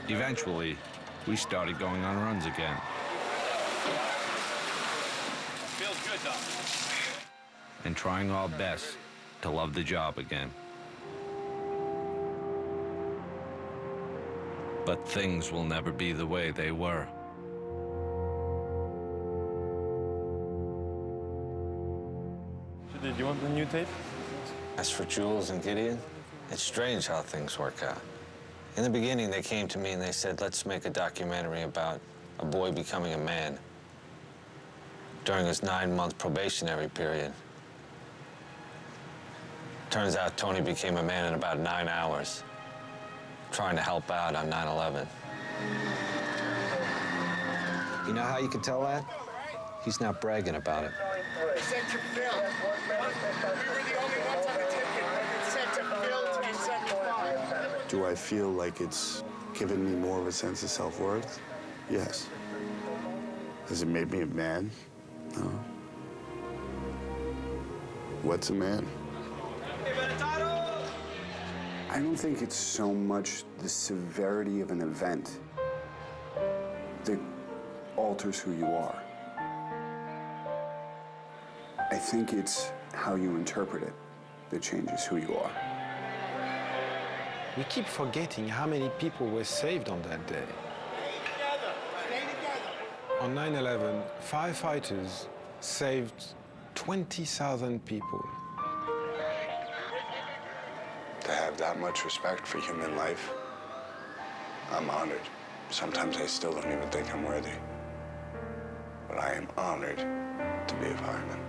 Eventually, we started going on runs again. Feels good, though. And trying our best to love the job again. But things will never be the way they were. Do you want the new tape? As for Jules and Gideon, it's strange how things work out. In the beginning, they came to me and they said, let's make a documentary about a boy becoming a man during his 9-month probationary period. Turns out Tony became a man in about 9 hours, trying to help out on 9/11. You know how you can tell that? He's not bragging about it. Sent to Phil. We were the only ones on the ticket. Sent to Phil 1075. Do I feel like it's given me more of a sense of self-worth? Yes. Has it made me a man? No. What's a man? I don't think it's so much the severity of an event that alters who you are. I think it's how you interpret it that changes who you are. We keep forgetting how many people were saved on that day. On 9/11, firefighters saved 20,000 people. To have that much respect for human life, I'm honored. Sometimes I still don't even think I'm worthy. But I am honored to be a fireman.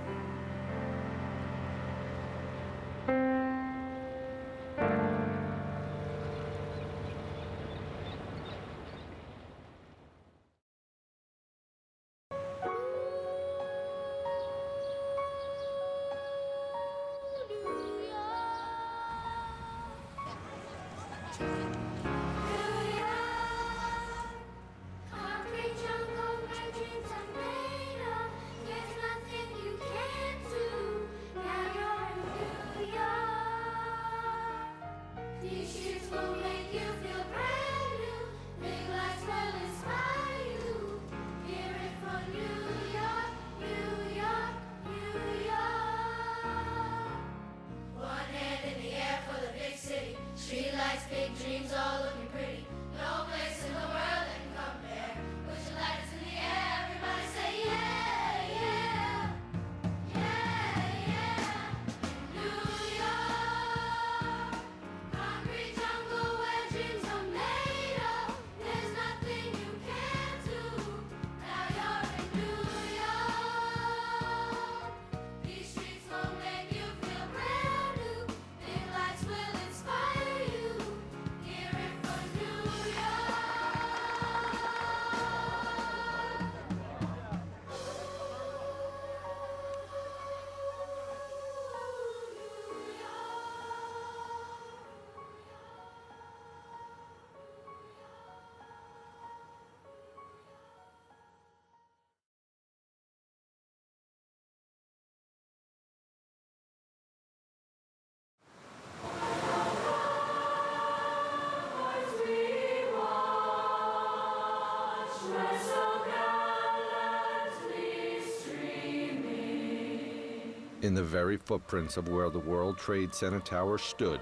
In the very footprints of where the World Trade Center tower stood,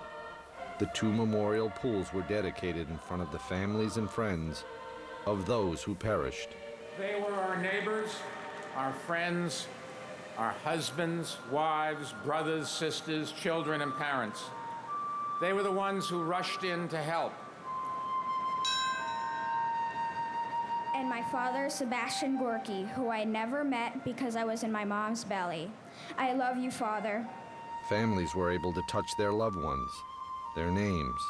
the 2 memorial pools were dedicated in front of the families and friends of those who perished. They were our neighbors, our friends, our husbands, wives, brothers, sisters, children, and parents. They were the ones who rushed in to help. And my father, Sebastian Gorky, who I never met because I was in my mom's belly. I love you, Father. Families were able to touch their loved ones, their names,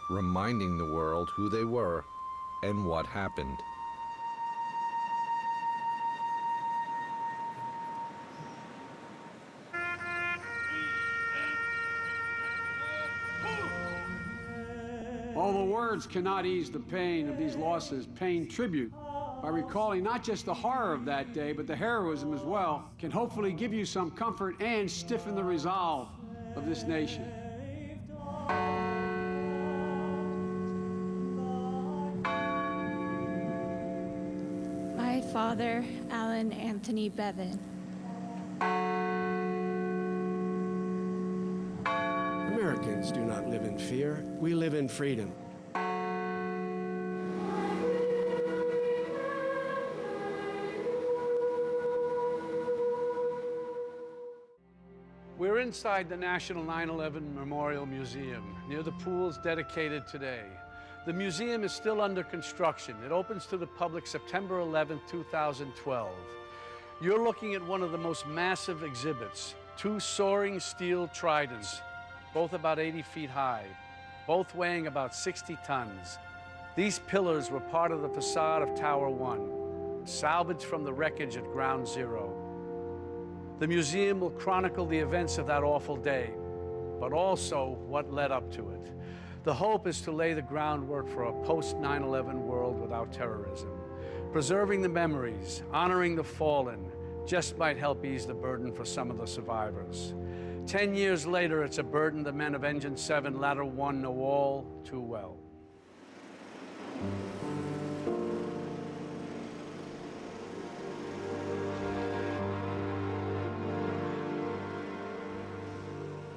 reminding the world who they were and what happened. Although words cannot ease the pain of these losses, paying tribute by recalling not just the horror of that day, but the heroism as well, can hopefully give you some comfort and stiffen the resolve of this nation. father, Alan Anthony Bevan. Americans do not live in fear. We live in freedom. We're inside the National 9/11 Memorial Museum, near the pools dedicated today. The museum is still under construction. It opens to the public September 11, 2012. You're looking at one of the most massive exhibits, 2 soaring steel tridents, both about 80 feet high, both weighing about 60 tons. These pillars were part of the facade of Tower 1, salvaged from the wreckage at Ground Zero. The museum will chronicle the events of that awful day, but also what led up to it. The hope is to lay the groundwork for a post-9/11 world without terrorism. Preserving the memories, honoring the fallen, just might help ease the burden for some of the survivors. 10 years later, it's a burden the men of Engine 7 Ladder 1 know all too well.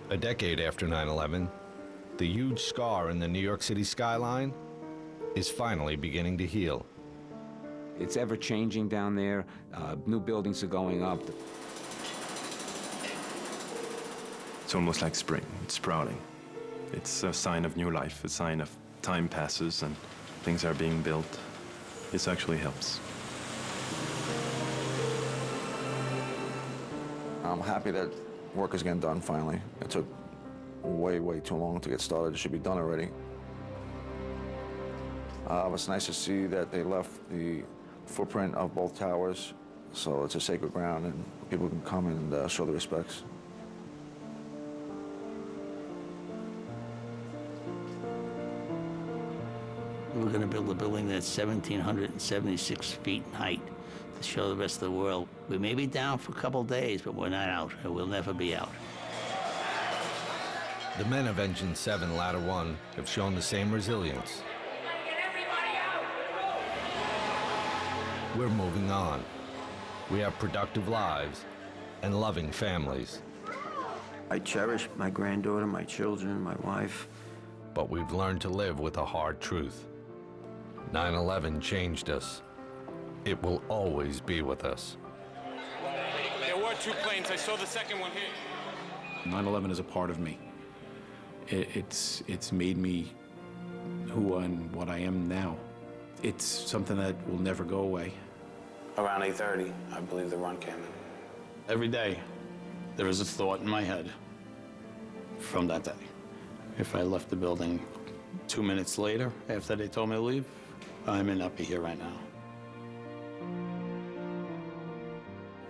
A decade after 9/11, the huge scar in the New York City skyline is finally beginning to heal. It's ever changing down there. New buildings are going up. It's almost like spring. It's sprouting. It's a sign of new life, a sign of time passes and things are being built. This actually helps. I'm happy that work is getting done finally. It took way, way too long to get started. It should be done already. It's nice to see that they left the footprint of both towers, so it's a sacred ground and people can come and show their respects. We're going to build a building that's 1,776 feet in height to show the rest of the world. We may be down for a couple days, but we're not out, and we'll never be out. The men of Engine 7 Ladder 1 have shown the same resilience. We're moving on. We have productive lives and loving families. I cherish my granddaughter, my children, my wife. But we've learned to live with a hard truth. 9/11 changed us. It will always be with us. There were 2 planes. I saw the second one hit. 9/11 is a part of me. It's made me who and what I am now. It's something that will never go away. Around 8:30, I believe the run came in. Every day, there is a thought in my head from that day. If I left the building 2 minutes later, after they told me to leave, I may not be here right now.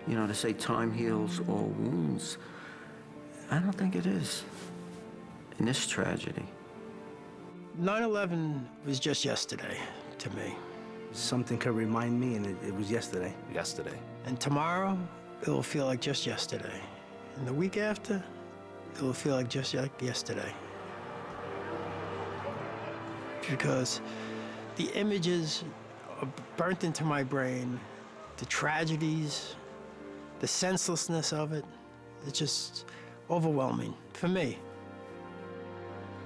You know, to say time heals all wounds, I don't think it is. In this tragedy. 9/11 was just yesterday to me. Something could remind me, and it was yesterday. Yesterday. And tomorrow, it will feel like just yesterday. And the week after, it will feel like just like yesterday. Because the images are burnt into my brain, the tragedies, the senselessness of it, it's just overwhelming for me.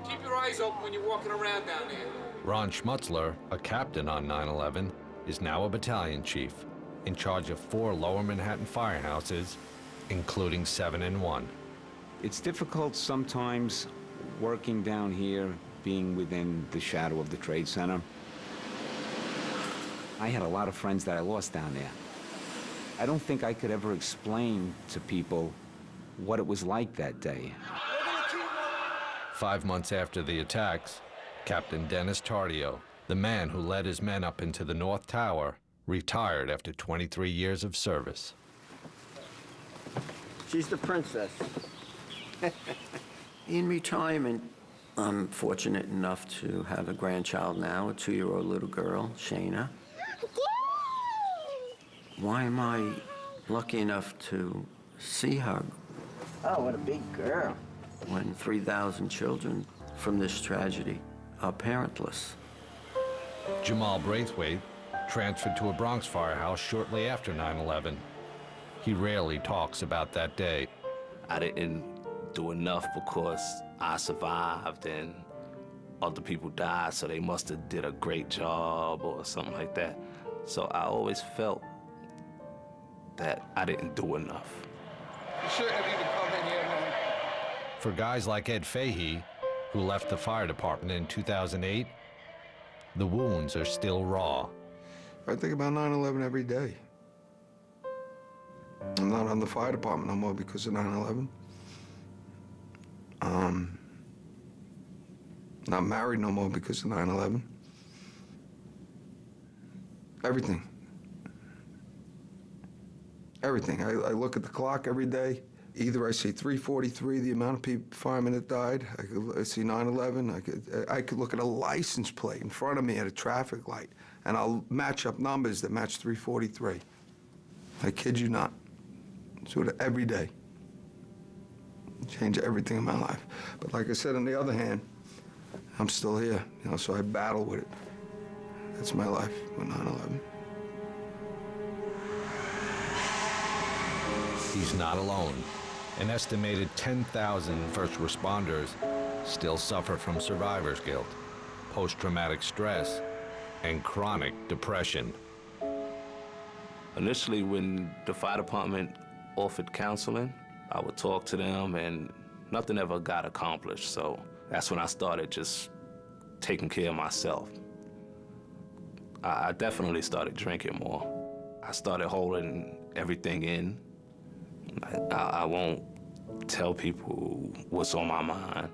Keep your eyes open when you're walking around down there. Ron Schmutzler, a captain on 9/11, is now a battalion chief, in charge of 4 lower Manhattan firehouses, including 7 and 1. It's difficult sometimes working down here, being within the shadow of the Trade Center. I had a lot of friends that I lost down there. I don't think I could ever explain to people what it was like that day. 5 months after the attacks, Captain Dennis Tardio, the man who led his men up into the North Tower, retired after 23 years of service. She's the princess. In retirement, I'm fortunate enough to have a grandchild now, a 2-year-old little girl, Shayna. Why am I lucky enough to see her? Oh, what a big girl. When 3,000 children from this tragedy are parentless. Jamal Braithwaite, transferred to a Bronx firehouse shortly after 9/11. He rarely talks about that day. I didn't do enough because I survived and other people died, so they must have did a great job or something like that. So I always felt that I didn't do enough. You shouldn't have even come in here, man. For guys like Ed Fahey, who left the fire department in 2008, the wounds are still raw. I think about 9/11 every day. I'm not on the fire department no more because of 9/11. Not married no more because of 9/11. Everything. Everything. I look at the clock every day. Either I see 343, the amount of firemen that died. I see 9/11. I could look at a license plate in front of me at a traffic light, and I'll match up numbers that match 343. I kid you not. Do it every day. Change everything in my life. But like I said, on the other hand, I'm still here, so I battle with it. That's my life with 9/11. He's not alone. An estimated 10,000 first responders still suffer from survivor's guilt, post-traumatic stress, and chronic depression. Initially, when the fire department offered counseling, I would talk to them and nothing ever got accomplished. So that's when I started just taking care of myself. I definitely started drinking more. I started holding everything in. I won't tell people what's on my mind.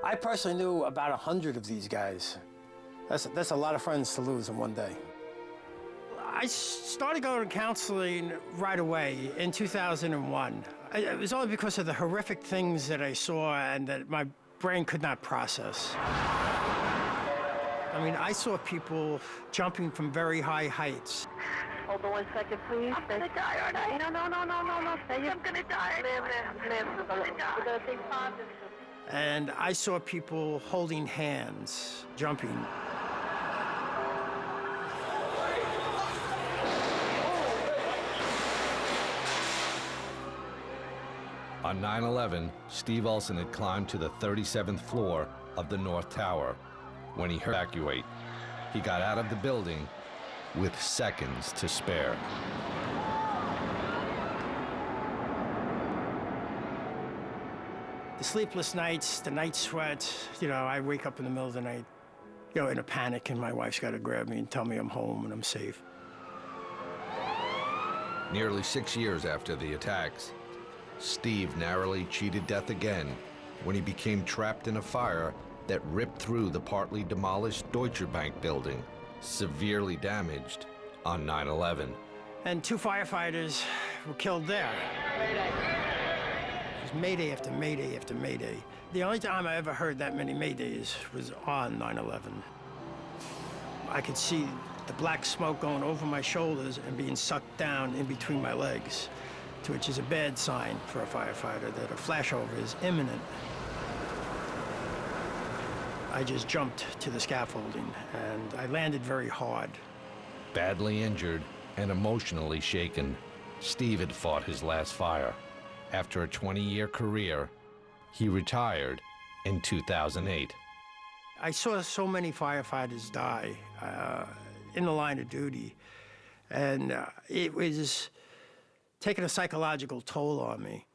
I personally knew about 100 of these guys. That's a lot of friends to lose in one day. I started going to counseling right away in 2001. It was only because of the horrific things that I saw and that my brain could not process. I mean, I saw people jumping from very high heights. Hold on 1 second, please. I'm gonna die, aren't I? No. I'm gonna die. Live. I'm gonna die. We're gonna think positive. And I saw people holding hands, jumping. On 9/11, Steve Olson had climbed to the 37th floor of the North Tower when he heard evacuate. He got out of the building with seconds to spare. The sleepless nights, the night sweats, I wake up in the middle of the night, in a panic, and my wife's got to grab me and tell me I'm home and I'm safe. Nearly 6 years after the attacks, Steve narrowly cheated death again when he became trapped in a fire that ripped through the partly demolished Deutsche Bank building, severely damaged on 9/11. And 2 firefighters were killed there. It was Mayday after Mayday after Mayday. The only time I ever heard that many Maydays was on 9/11. I could see the black smoke going over my shoulders and being sucked down in between my legs, which is a bad sign for a firefighter that a flashover is imminent. I just jumped to the scaffolding, and I landed very hard. Badly injured and emotionally shaken, Steve had fought his last fire. After a 20-year career, he retired in 2008. I saw so many firefighters die in the line of duty, and it was taking a psychological toll on me.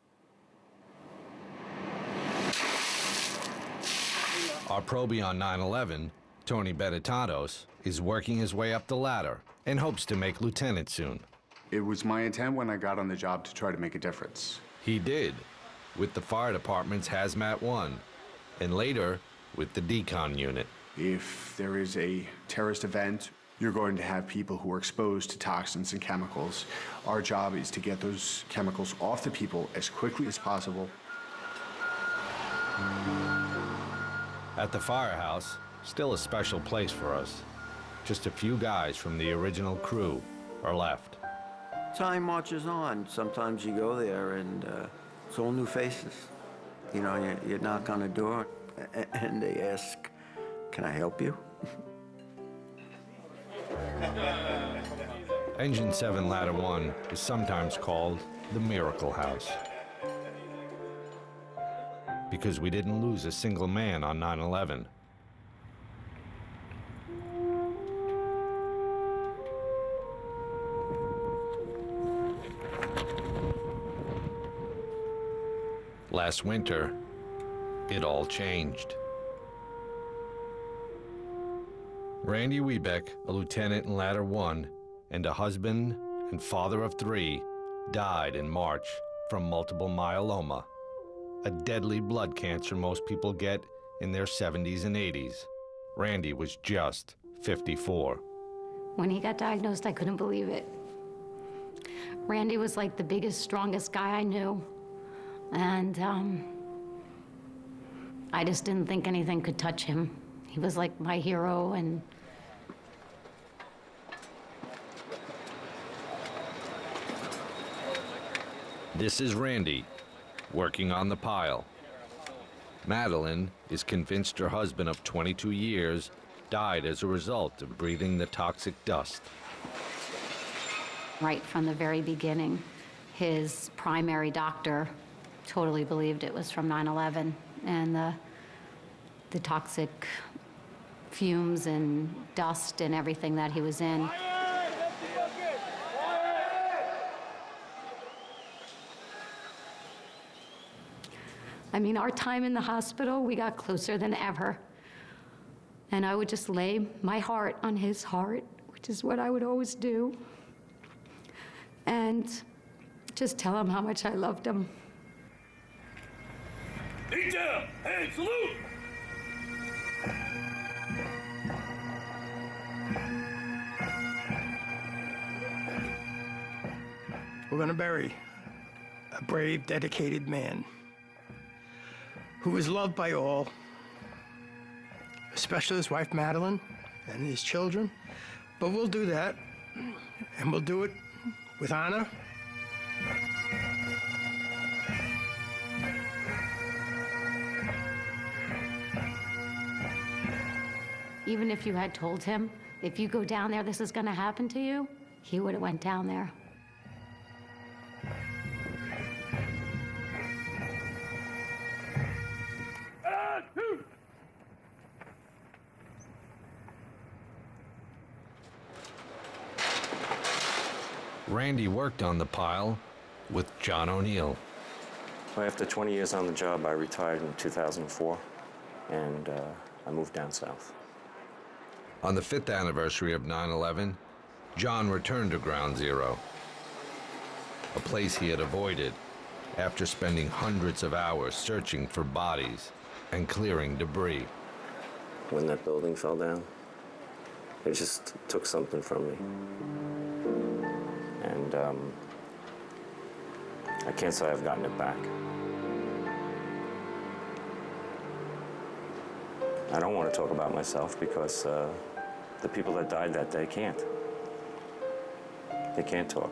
Our probie on 9/11, Tony Benetatos, is working his way up the ladder and hopes to make lieutenant soon. It was my intent when I got on the job to try to make a difference. He did, with the fire department's Hazmat 1, and later with the decon unit. If there is a terrorist event, you're going to have people who are exposed to toxins and chemicals. Our job is to get those chemicals off the people as quickly as possible. At the firehouse, still a special place for us. Just a few guys from the original crew are left. Time marches on. Sometimes you go there and it's all new faces. You know, you knock on the door and they ask, "Can I help you?" Engine 7 Ladder 1 is sometimes called the Miracle House. Because we didn't lose a single man on 9/11. Last winter, it all changed. Randy Wiebeck, a lieutenant in Ladder 1, and a husband and father of 3, died in March from multiple myeloma, a deadly blood cancer most people get in their 70s and 80s. Randy was just 54. When he got diagnosed, I couldn't believe it. Randy was like the biggest, strongest guy I knew. And I just didn't think anything could touch him. He was like my hero, and this is Randy, working on the pile. Madeline is convinced her husband of 22 years died as a result of breathing the toxic dust. right from the very beginning, his primary doctor totally believed it was from 9/11 and the toxic fumes and dust and everything that he was in. I mean, our time in the hospital, we got closer than ever. And I would just lay my heart on his heart, which is what I would always do, and just tell him how much I loved him. Knee down, hand salute! We're gonna bury a brave, dedicated man who was loved by all, especially his wife Madeline and his children. But we'll do that, and we'll do it with honor. Even if you had told him, if you go down there, this is gonna happen to you, he would have went down there. Randy worked on the pile with John O'Neill. Well, after 20 years on the job, I retired in 2004, and I moved down south. On the 5th anniversary of 9/11, John returned to Ground Zero, a place he had avoided after spending hundreds of hours searching for bodies and clearing debris. When that building fell down, it just took something from me. And I can't say I've gotten it back. I don't want to talk about myself because the people that died that day can't. They can't talk.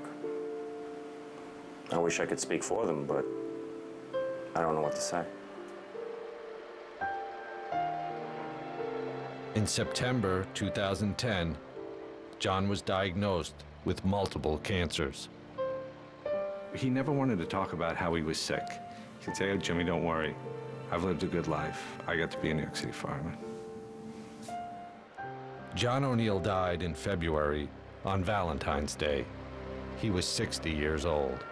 I wish I could speak for them, but I don't know what to say. In September 2010, John was diagnosed with multiple cancers. He never wanted to talk about how he was sick. He'd say, "Oh, Jimmy, don't worry. I've lived a good life. I got to be a New York City fireman." John O'Neill died in February on Valentine's Day. He was 60 years old.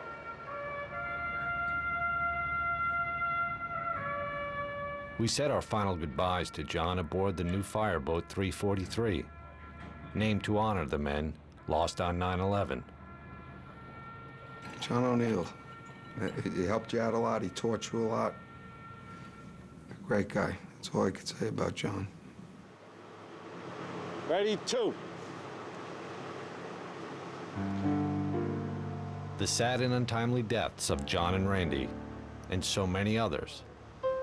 We said our final goodbyes to John aboard the new fireboat 343, named to honor the men lost on 9/11. John O'Neill, he helped you out a lot, he taught you a lot. Great guy, that's all I could say about John. Ready, two. The sad and untimely deaths of John and Randy, and so many others,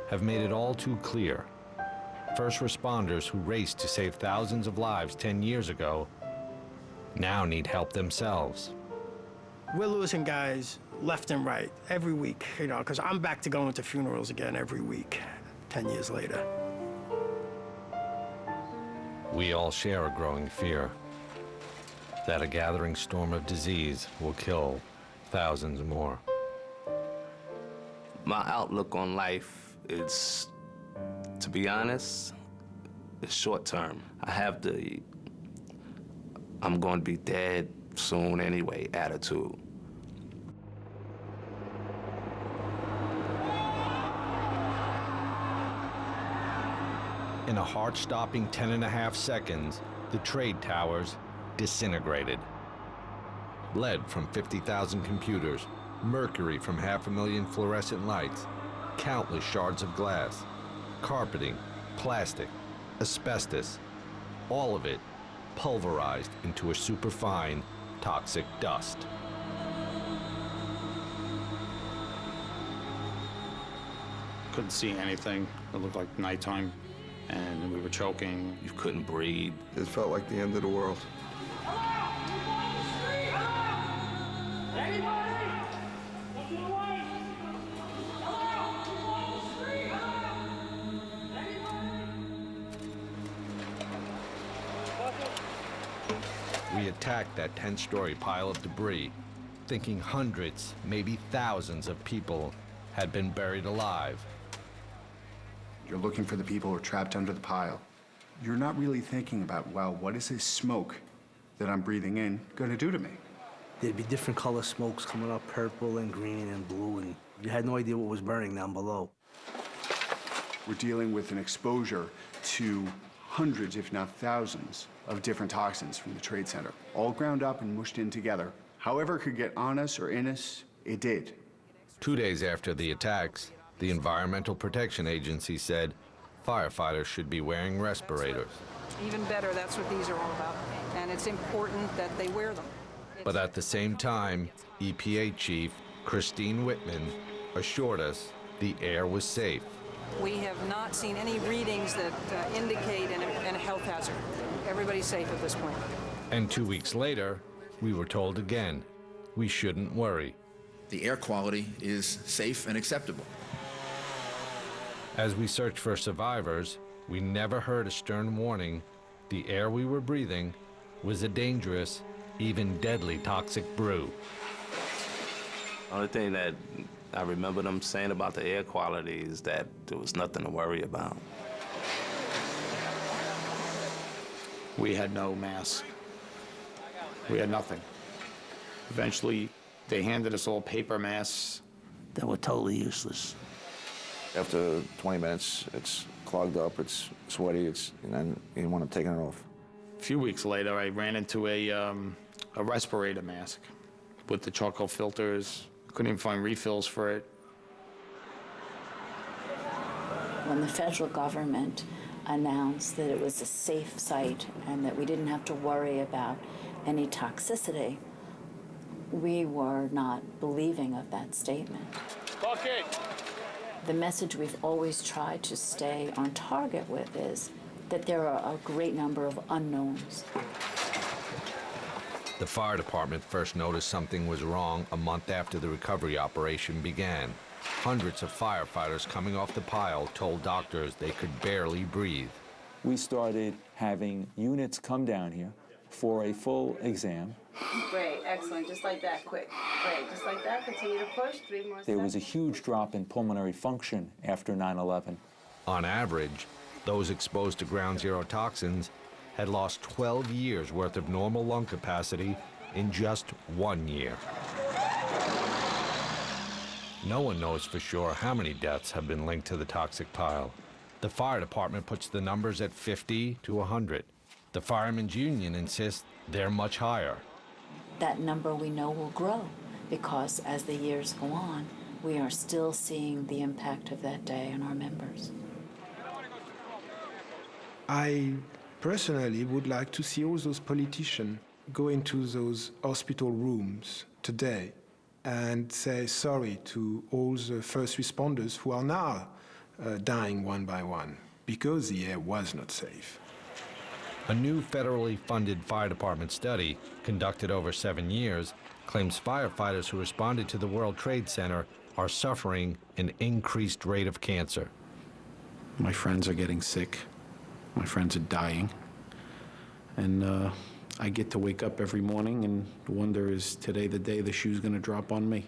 have made it all too clear. First responders who raced to save thousands of lives 10 years ago now need help themselves. We're losing guys left and right, every week, you know, because I'm back to going to funerals again every week, 10 years later. We all share a growing fear that a gathering storm of disease will kill thousands more. My outlook on life is, to be honest, it's short term. I have the I'm going to be dead soon anyway attitude. In a heart-stopping 10.5 seconds, the trade towers disintegrated. Lead from 50,000 computers, mercury from 500,000 fluorescent lights, countless shards of glass, carpeting, plastic, asbestos, all of it pulverized into a superfine, toxic dust. Couldn't see anything. It looked like nighttime, and we were choking. You couldn't breathe. It felt like the end of the world. We attacked that 10-story pile of debris, thinking hundreds, maybe thousands of people had been buried alive. You're looking for the people who are trapped under the pile. You're not really thinking about, well, what is this smoke that I'm breathing in going to do to me? There'd be different color smokes coming up, purple and green and blue, and you had no idea what was burning down below. We're dealing with an exposure to hundreds, if not thousands, of different toxins from the Trade Center, all ground up and mushed in together. However it could get on us or in us, it did. 2 days after the attacks, the Environmental Protection Agency said firefighters should be wearing respirators. Even better, that's what these are all about. And it's important that they wear them. But at the same time, EPA Chief Christine Whitman assured us the air was safe. We have not seen any readings that indicate a health hazard. Everybody's safe at this point. And 2 weeks later, we were told again, we shouldn't worry. The air quality is safe and acceptable. As we searched for survivors, we never heard a stern warning the air we were breathing was a dangerous, even deadly toxic brew. Only thing that I remember them saying about the air quality is that there was nothing to worry about. We had no mask. We had nothing. Eventually, they handed us all paper masks. That were totally useless. After 20 minutes, it's clogged up, it's sweaty, and then you want to take it off. A few weeks later, I ran into a respirator mask with the charcoal filters. Couldn't even find refills for it. When the federal government announced that it was a safe site and that we didn't have to worry about any toxicity, we were not believing of that statement. Bucket! The message we've always tried to stay on target with is that there are a great number of unknowns. The fire department first noticed something was wrong a month after the recovery operation began. Hundreds of firefighters coming off the pile told doctors they could barely breathe. We started having units come down here for a full exam. Great, excellent, just like that, quick. Great, just like that, continue to push, 3 more seconds. There was a huge drop in pulmonary function after 9/11. On average, those exposed to ground zero toxins had lost 12 years worth of normal lung capacity in just 1 year. No one knows for sure how many deaths have been linked to the toxic pile. The fire department puts the numbers at 50 to 100. The Firemen's Union insists they're much higher. That number we know will grow because as the years go on, we are still seeing the impact of that day on our members. I personally would like to see all those politicians go into those hospital rooms today and say sorry to all the first responders who are now dying one by one because the air was not safe. A new federally funded fire department study, conducted over 7 years, claims firefighters who responded to the World Trade Center are suffering an increased rate of cancer. My friends are getting sick. My friends are dying. And I get to wake up every morning and wonder, is today the day the shoe's gonna drop on me?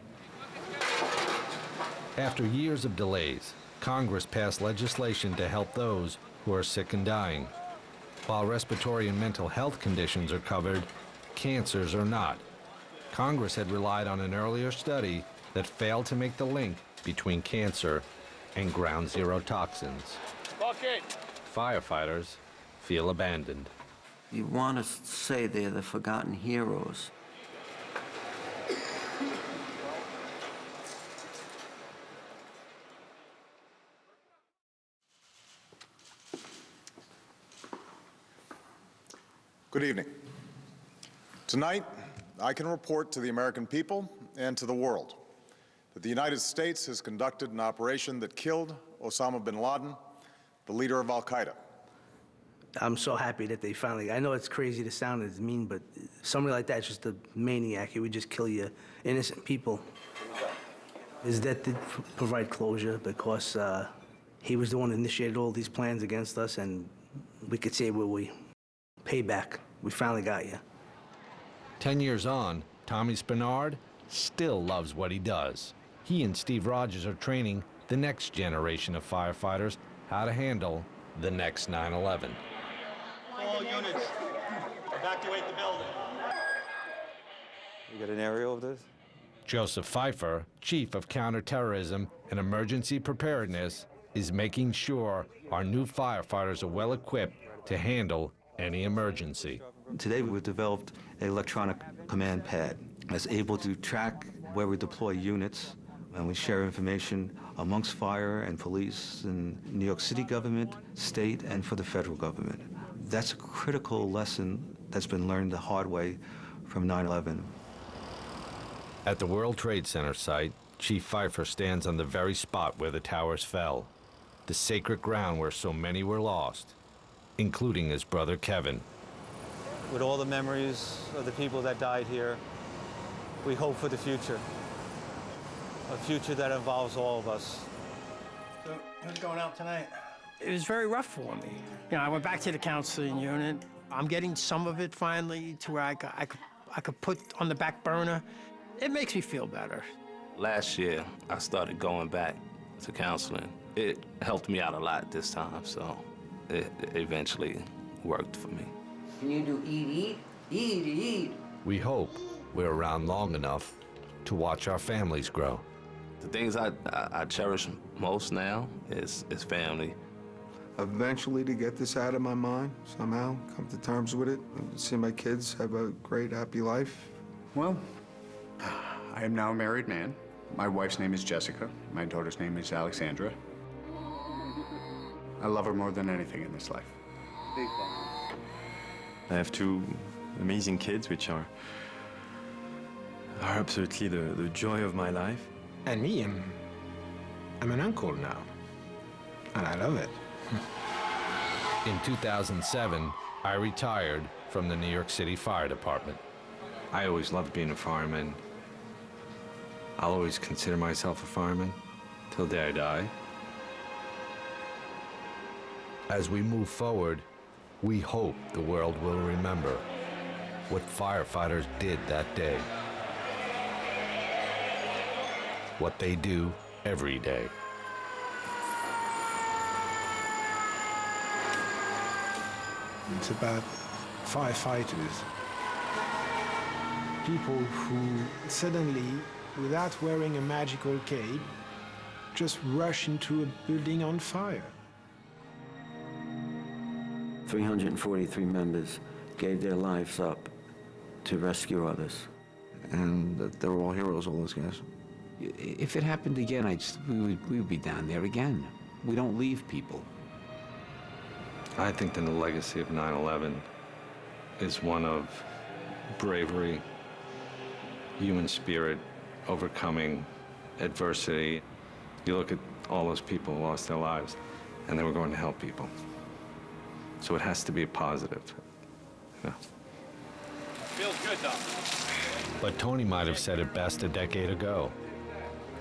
After years of delays, Congress passed legislation to help those who are sick and dying. While respiratory and mental health conditions are covered, cancers are not. Congress had relied on an earlier study that failed to make the link between cancer and ground zero toxins. Bucket! Firefighters feel abandoned. You want to say they're the forgotten heroes. Good evening. Tonight, I can report to the American people and to the world that the United States has conducted an operation that killed Osama bin Laden, the leader of al-Qaeda. I'm so happy that they finally, I know it's crazy to sound, it's mean, but somebody like that's just a maniac. He would just kill you, innocent people. His death did provide closure because he was the one that initiated all these plans against us, and we could say, well, we pay back. We finally got you. 10 years on, Tommy Spinard still loves what he does. He and Steve Rogers are training the next generation of firefighters how to handle the next 9/11. All units, evacuate the building. You got an aerial of this? Joseph Pfeiffer, Chief of Counterterrorism and Emergency Preparedness, is making sure our new firefighters are well equipped to handle any emergency. Today we've developed an electronic command pad that's able to track where we deploy units, and we share information amongst fire and police and New York City government, state, and for the federal government. That's a critical lesson that's been learned the hard way from 9/11. At the World Trade Center site, Chief Pfeiffer stands on the very spot where the towers fell, the sacred ground where so many were lost, including his brother Kevin. With all the memories of the people that died here, we hope for the future. A future that involves all of us. So, who's going out tonight? It was very rough for me. You know, I went back to the counseling unit. I'm getting some of it finally to where I could put on the back burner. It makes me feel better. Last year, I started going back to counseling. It helped me out a lot this time, so it eventually worked for me. Can you do eat? We hope we're around long enough to watch our families grow. The things I cherish most now is family. Eventually to get this out of my mind, somehow, come to terms with it, and see my kids have a great, happy life. Well, I am now a married man. My wife's name is Jessica. My daughter's name is Alexandra. I love her more than anything in this life. I have two amazing kids, which are absolutely the joy of my life. And me, I'm an uncle now, and I love it. In 2007, I retired from the New York City Fire Department. I always loved being a fireman. I'll always consider myself a fireman till the day I die. As we move forward, we hope the world will remember what firefighters did that day. What they do every day. It's about firefighters. People who suddenly, without wearing a magical cape, just rush into a building on fire. 343 members gave their lives up to rescue others. And they were all heroes, all those guys. If it happened again, we would be down there again. We don't leave people. I think that the legacy of 9/11 is one of bravery, human spirit, overcoming adversity. You look at all those people who lost their lives, and they were going to help people. So it has to be a positive. Yeah. Feels good, Doc. But Tony might have said it best a decade ago,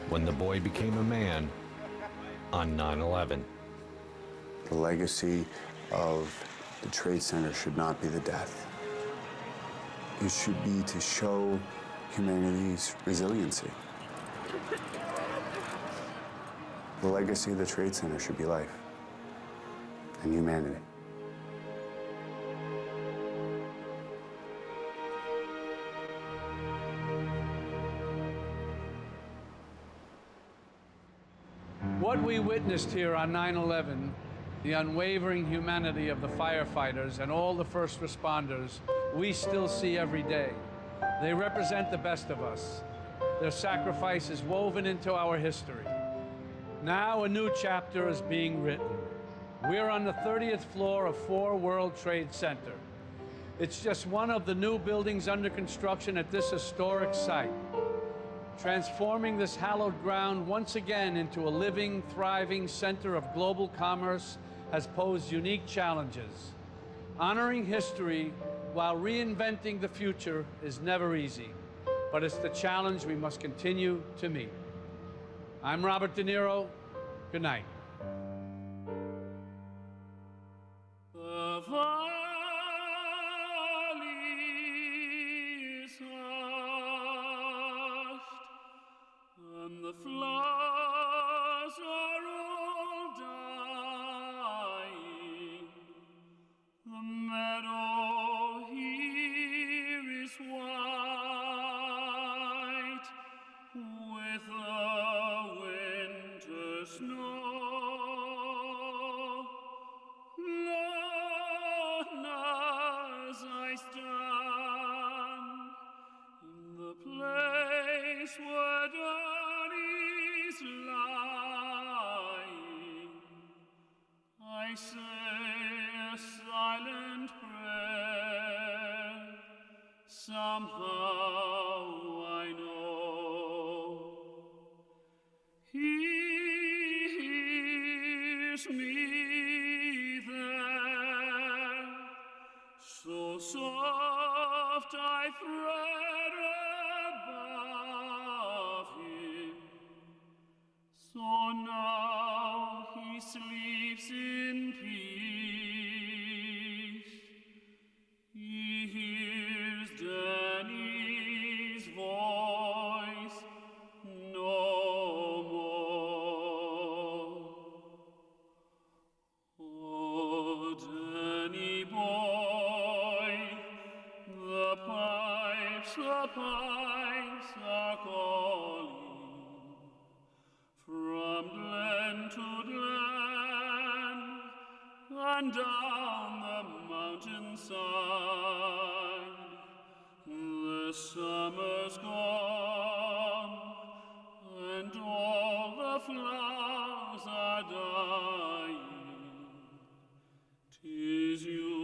when the boy became a man on 9/11. The legacy of the Trade Center should not be the death. It should be to show humanity's resiliency. The legacy of the Trade Center should be life and humanity. What we witnessed here on 9/11, the unwavering humanity of the firefighters and all the first responders, we still see every day. They represent the best of us. Their sacrifice is woven into our history. Now a new chapter is being written. We're on the 30th floor of 4 World Trade Center. It's just one of the new buildings under construction at this historic site. Transforming this hallowed ground once again into a living, thriving center of global commerce has posed unique challenges. Honoring history while reinventing the future is never easy, but it's the challenge we must continue to meet. I'm Robert De Niro. Good night. The valley is hushed, and the flowers are all dying. The meadow here is white with the winter snow. Lone as I stand in the place where Danny's lying, I say a silent prayer. Somehow I know he hears me there. So soft I thread above him. So now he sleeps in peace. He hears Danny's voice no more. Oh, Danny boy, the pipes are calling from glen to glen and down the mountainside. The summer's gone and all the flowers are dying. 'Tis you,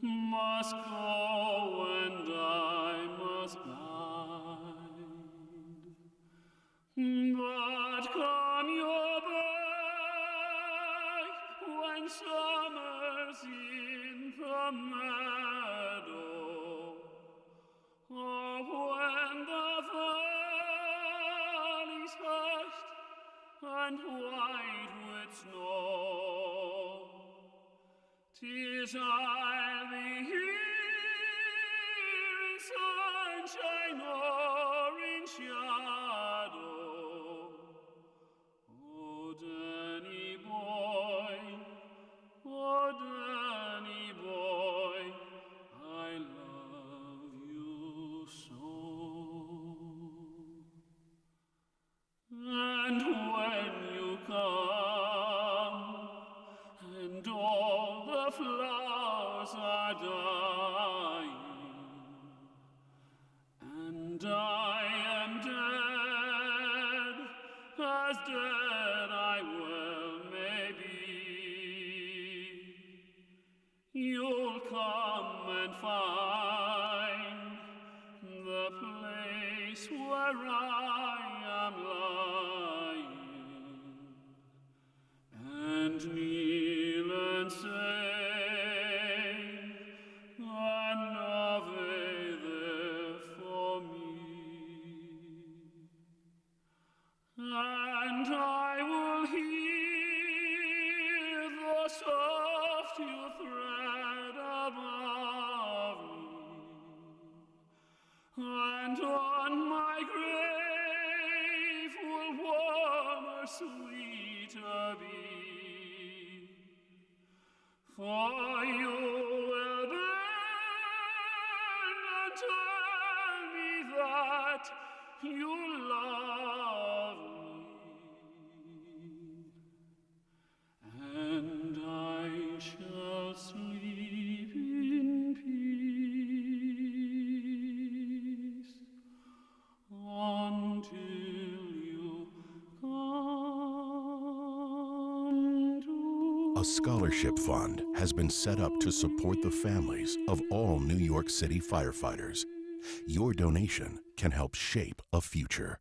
must go and I must bide. But come your back when summer's in the meadow, or when the valley's hushed and white with snow. 'Tis I'll be here in sunshine or in shadow. Oh, Danny boy, I love you so. And when you come, and all the flowers are dying, and I am dead, as dead I well may be, you'll come and find the place where I am lying, and kneel and say an Ave and on my grave will warmer, sweeter be. For you will bend and tell me that you love me, and I shall sleep in peace until you come to. A scholarship fund has been set up to support the families of all New York City firefighters. Your donation can help shape a future.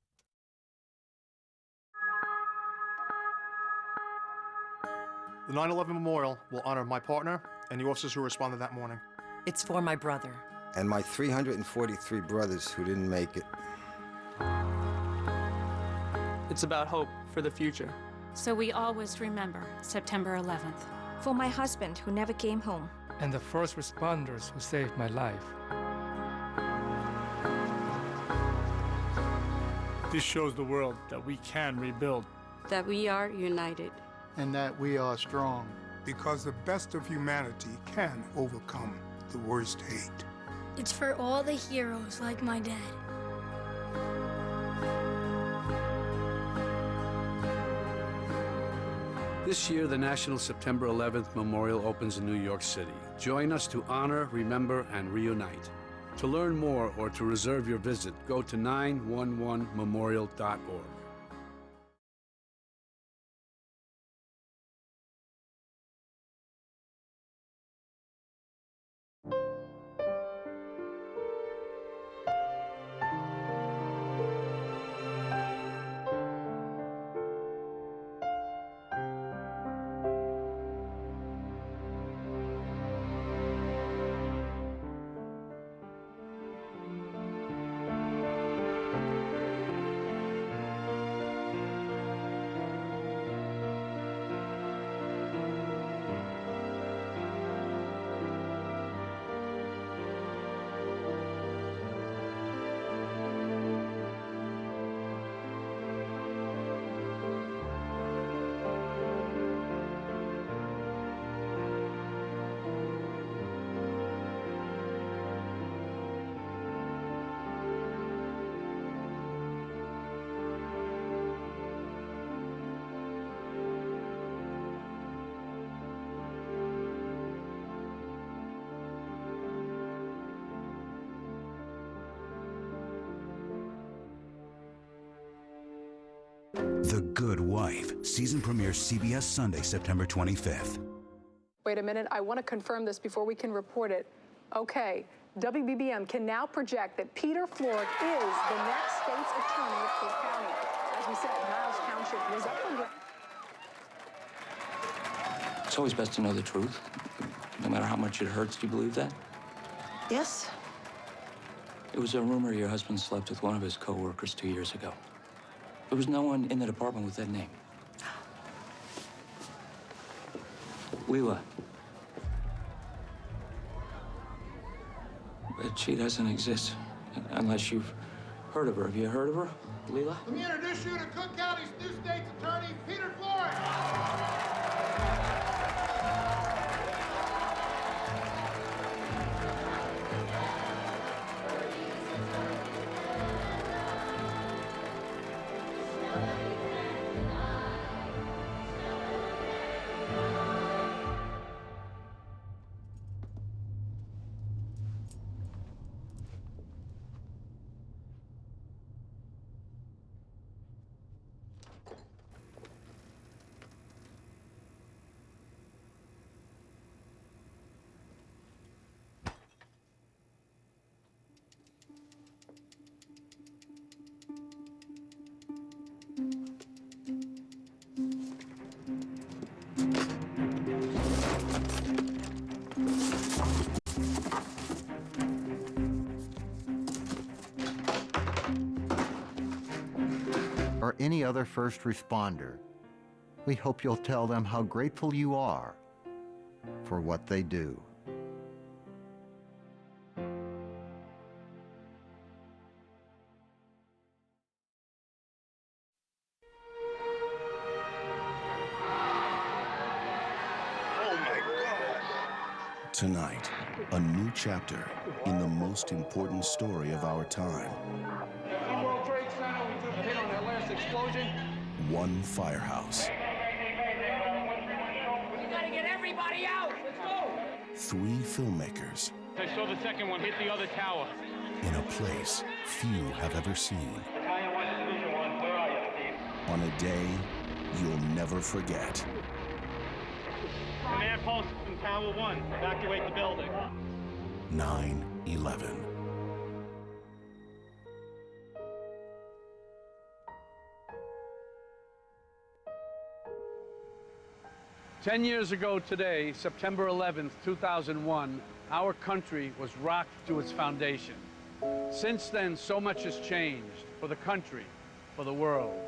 The 9/11 Memorial will honor my partner and the officers who responded that morning. It's for my brother. And my 343 brothers who didn't make it. It's about hope for the future. So we always remember September 11th. For my husband who never came home. And the first responders who saved my life. This shows the world that we can rebuild. That we are united. And that we are strong. Because the best of humanity can overcome the worst hate. It's for all the heroes like my dad. This year, the National September 11th Memorial opens in New York City. Join us to honor, remember, and reunite. To learn more or to reserve your visit, go to 911memorial.org. The Good Wife, season premiere CBS Sunday, September 25th. Wait a minute, I want to confirm this before we can report it. Okay, WBBM can now project that Peter Florek is the next state's attorney of Cook County. As we said, Niles Township was up for grabs. It's always best to know the truth, no matter how much it hurts. Do you believe that? Yes. It was a rumor your husband slept with one of his co-workers 2 years ago. There was no one in the department with that name. Leila. But she doesn't exist unless you've heard of her. Have you heard of her, Leila? Let me introduce you to Cook County's new state's attorney, Peter Florek. Or any other first responder, we hope you'll tell them how grateful you are for what they do. Tonight, a new chapter in the most important story of our time. World Trade Center, we took a hit on that last explosion. One firehouse. We gotta get everybody out! Let's go! 3 filmmakers. I saw the second one hit the other tower. In a place few have ever seen. Battalion 1, Division 1, where are you, Steve? On a day you'll never forget. Command post from Tower 1. Evacuate the building. 9/11. Ten years ago today, September 11th, 2001, our country was rocked to its foundation. Since then, so much has changed for the country, for the world.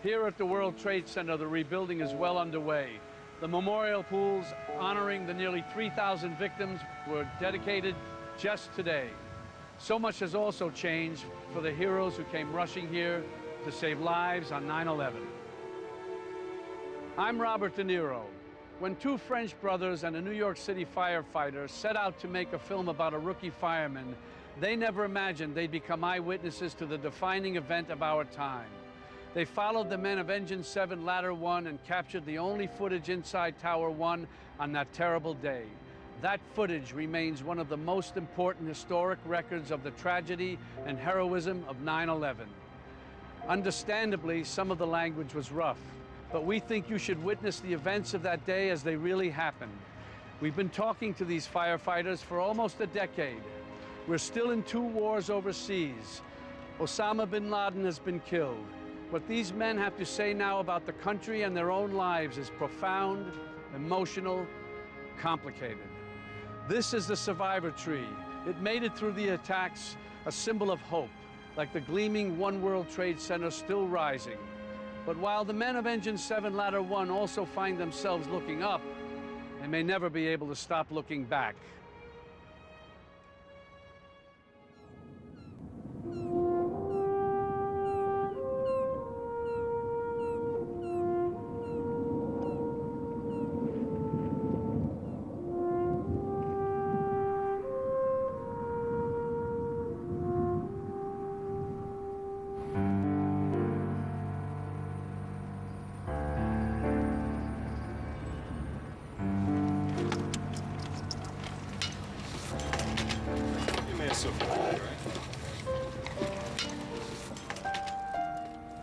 Here at the World Trade Center, the rebuilding is well underway. The memorial pools honoring the nearly 3,000 victims were dedicated just today. So much has also changed for the heroes who came rushing here to save lives on 9/11. I'm Robert De Niro. When 2 French brothers and a New York City firefighter set out to make a film about a rookie fireman, they never imagined they'd become eyewitnesses to the defining event of our time. They followed the men of Engine 7 Ladder 1 and captured the only footage inside Tower 1 on that terrible day. That footage remains one of the most important historic records of the tragedy and heroism of 9/11. Understandably, some of the language was rough, but we think you should witness the events of that day as they really happened. We've been talking to these firefighters for almost a decade. We're still in 2 wars overseas. Osama bin Laden has been killed. What these men have to say now about the country and their own lives is profound, emotional, complicated. This is the survivor tree. It made it through the attacks, a symbol of hope, like the gleaming One World Trade Center still rising. But while the men of Engine 7 Ladder 1 also find themselves looking up, they may never be able to stop looking back.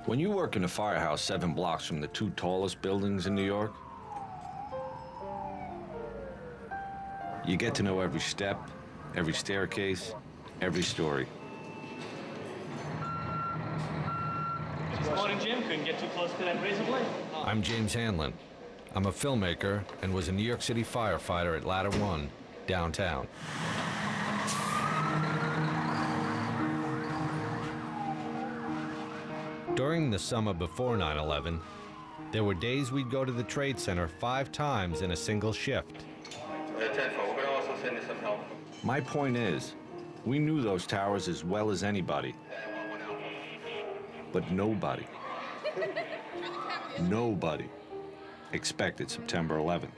When you work in a firehouse 7 blocks from the 2 tallest buildings in New York, you get to know every step, every staircase, every story. This morning, Jim, couldn't get too close to that razor blade. I'm James Hanlon. I'm a filmmaker and was a New York City firefighter at Ladder 1, downtown. During the summer before 9/11, there were days we'd go to the Trade Center 5 times in a single shift. We're going to also send you some help. My point is, we knew those towers as well as anybody. But nobody expected September 11th.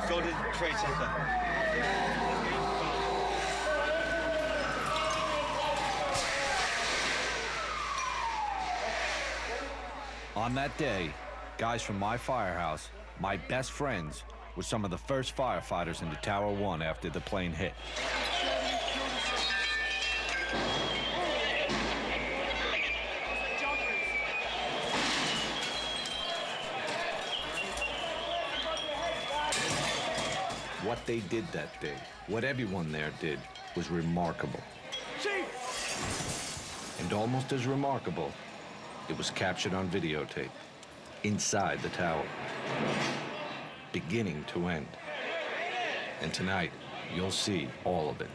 Go to the Trade Center. On that day, guys from my firehouse, my best friends, were some of the first firefighters into Tower 1 after the plane hit. What they did that day, what everyone there did, was remarkable. And almost as remarkable, it was captured on videotape, inside the tower, beginning to end. And tonight, you'll see all of it.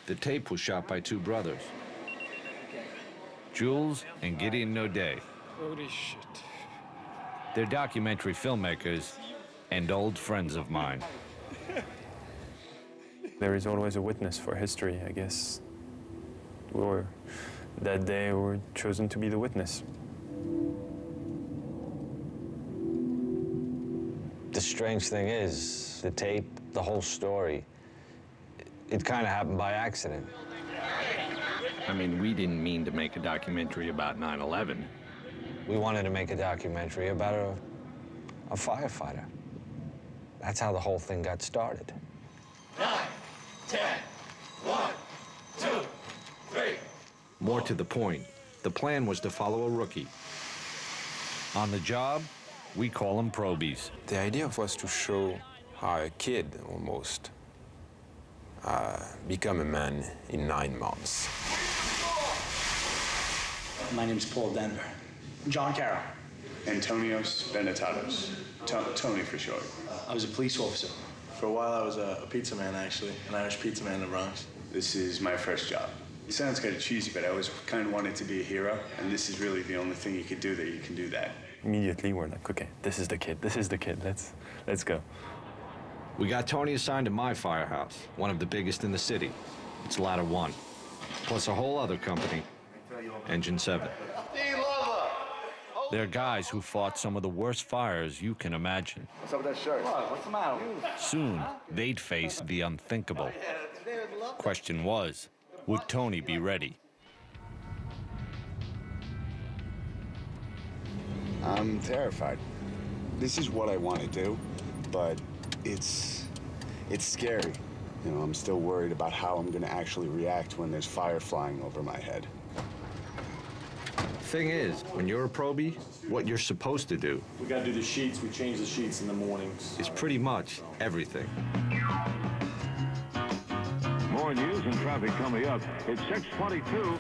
The tape was shot by two brothers, Jules and Gideon Naudet. Holy shit. They're documentary filmmakers and old friends of mine. There is always a witness for history, I guess. That day we were chosen to be the witness. The strange thing is, the tape, the whole story, it kind of happened by accident. I mean, we didn't mean to make a documentary about 9/11. We wanted to make a documentary about a firefighter. That's how the whole thing got started. 9, 10, 1, 2, 3. More to the point, the plan was to follow a rookie. On the job, we call them probies. The idea was to show how a kid, almost, become a man in 9 months. My name's Paul Denver. John Carroll. Antonios Benetatos. Tony for short. I was a police officer. For a while, I was a pizza man, actually, an Irish pizza man in the Bronx. This is my first job. It sounds kind of cheesy, but I always kind of wanted to be a hero, and this is really the only thing you could do that you can do that. Immediately, we're like, okay, this is the kid, let's go. We got Tony assigned to my firehouse, one of the biggest in the city. It's Ladder 1, plus a whole other company, Engine 7. They're guys who fought some of the worst fires you can imagine. What's up with that shirt? What's the matter? Soon, they'd face the unthinkable. Question was, would Tony be ready? I'm terrified. This is what I want to do, but it's scary. You know, I'm still worried about how I'm going to actually react when there's fire flying over my head. Thing is, when you're a probie, what you're supposed to do We got to do the sheets. We change the sheets in the mornings. is pretty much everything. More news and traffic coming up. It's 6:22.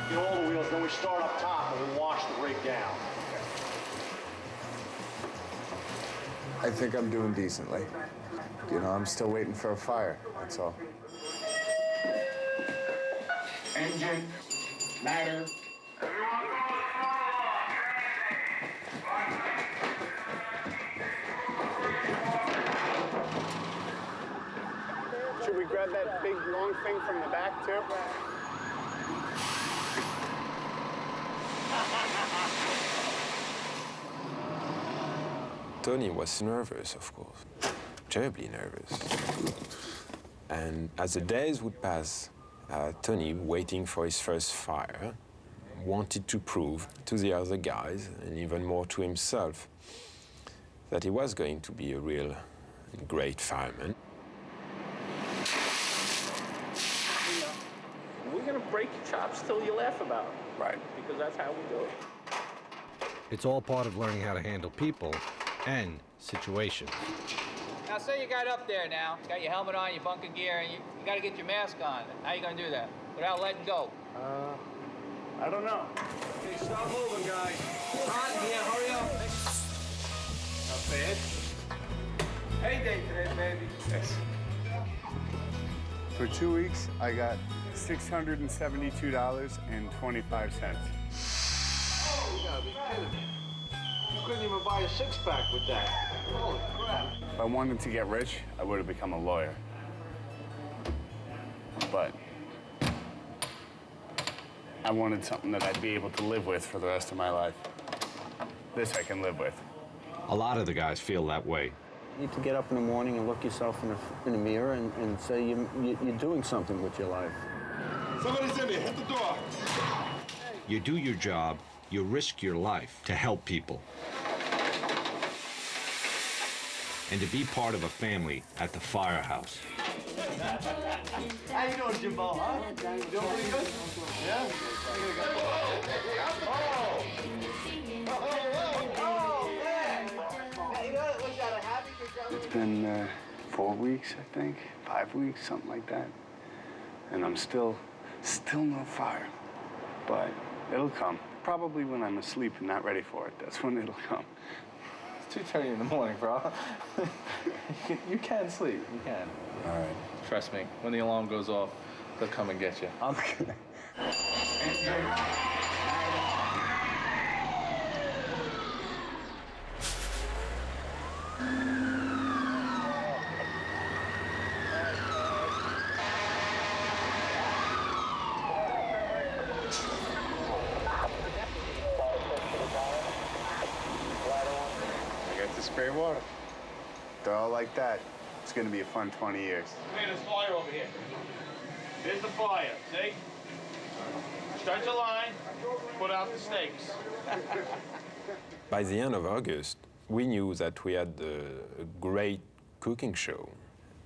Get all the wheels, then we start up top and we wash the rig down. I think I'm doing decently. You know, I'm still waiting for a fire, that's all. Engine, ladder. Should we grab that big long thing from the back, too? Tony was nervous, of course, terribly nervous. And as the days would pass, Tony, waiting for his first fire, wanted to prove to the other guys, and even more to himself, that he was going to be a real great fireman. We're gonna break your chops till you laugh about it. Right. Because that's how we do it. It's all part of learning how to handle people and situations. Now, say you got up there now, got your helmet on, your bunker gear, and you got to get your mask on. How you going to do that without letting go? I don't know. Okay, stop moving, guys. On here, hurry up. Not bad. Payday today, baby. Yes. For 2 weeks, I got $672.25. Oh, you gotta be kidding me. You couldn't even buy a six-pack with that. Holy crap. If I wanted to get rich, I would have become a lawyer. But I wanted something that I'd be able to live with for the rest of my life. This I can live with. A lot of the guys feel that way. You need to get up in the morning and look yourself in the mirror and say you're doing something with your life. Somebody's in there. Hit the door. You do your job, you risk your life to help people. And to be part of a family at the firehouse. How you doing, Jimbo, huh? You doing pretty good? Yeah? Oh, man! You know, was that a happy? It's been 4 weeks, I think, 5 weeks, something like that. And I'm still no fire. But It'll come. Probably when I'm asleep and not ready for it. That's when it'll come. It's 2:30 in the morning, bro. You can sleep. You can. All right. Trust me. When the alarm goes off, they'll come and get you. I got the spray water. They're all like that. It's gonna be a fun 20 years. Hey, there's fire over here. Here's the fire, see? Start your line, put out the stakes. By the end of August, we knew that we had a great cooking show,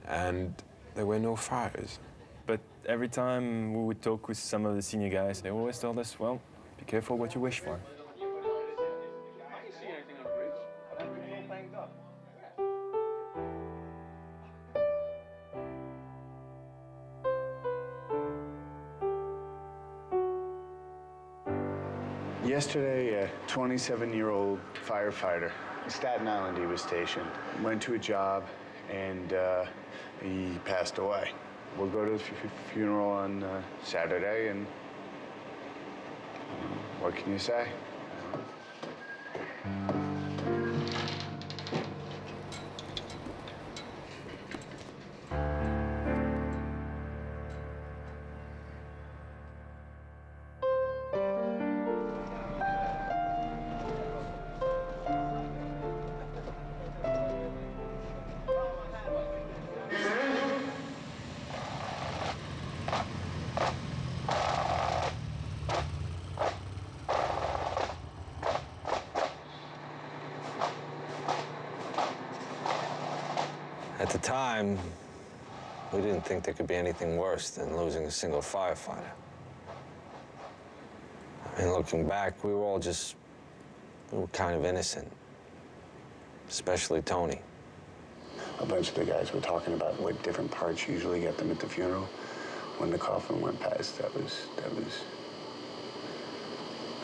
and there were no fires. But every time we would talk with some of the senior guys, they always told us, well, be careful what you wish for. Yesterday, a 27-year-old firefighter, Staten Island he was stationed, went to a job and he passed away. We'll go to the funeral on Saturday, and what can you say? At the time, we didn't think there could be anything worse than losing a single firefighter. I mean, looking back, we were kind of innocent, especially Tony. A bunch of the guys were talking about what different parts usually get them at the funeral. When the coffin went past, that was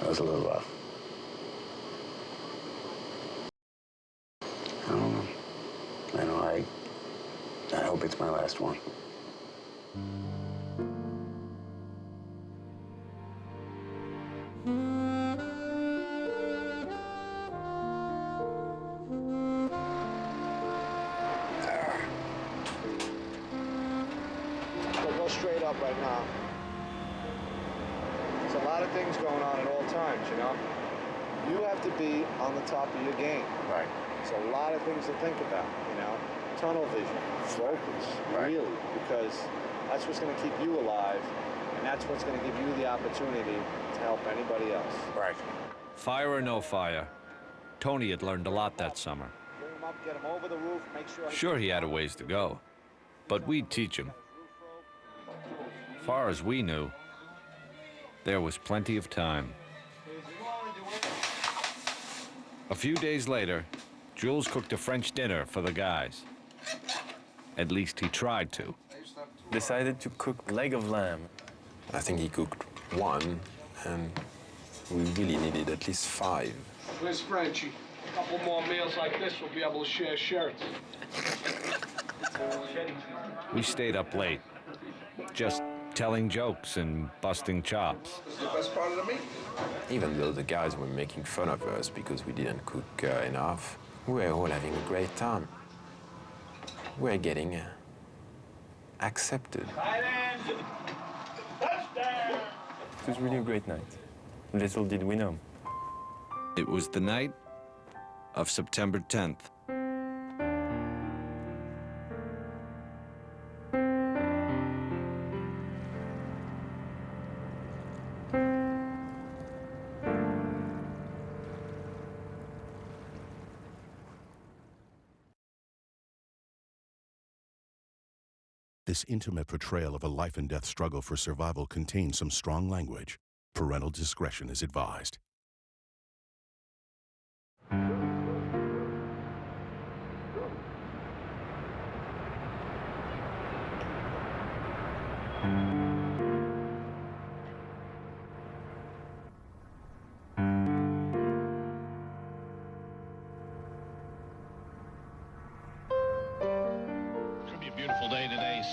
a little rough. I don't know. I hope it's my last one. Go straight up right now. There's a lot of things going on at all times, you know? You have to be on the top of your game. Right. There's a lot of things to think about, you know? Tunnel vision, focus, really, because that's what's going to keep you alive, and that's what's going to give you the opportunity to help anybody else. Right. Fire or no fire, Tony had learned a lot that summer. Bring him up, get him over the roof, make sure... Sure, he had a ways to go, but we'd teach him. Far as we knew, there was plenty of time. A few days later, Jules cooked a French dinner for the guys. At least he tried to. Decided to cook leg of lamb. I think he cooked one, and we really needed at least 5. Where's Frenchie? A couple more meals like this, we'll be able to share shirts. We stayed up late, just telling jokes and busting chops. This is the best part of the meat. Even though the guys were making fun of us because we didn't cook enough, we were all having a great time. We were getting accepted. It was really a great night. Little did we know. It was the night of September 10th. This intimate portrayal of a life and death struggle for survival contains some strong language. Parental discretion is advised.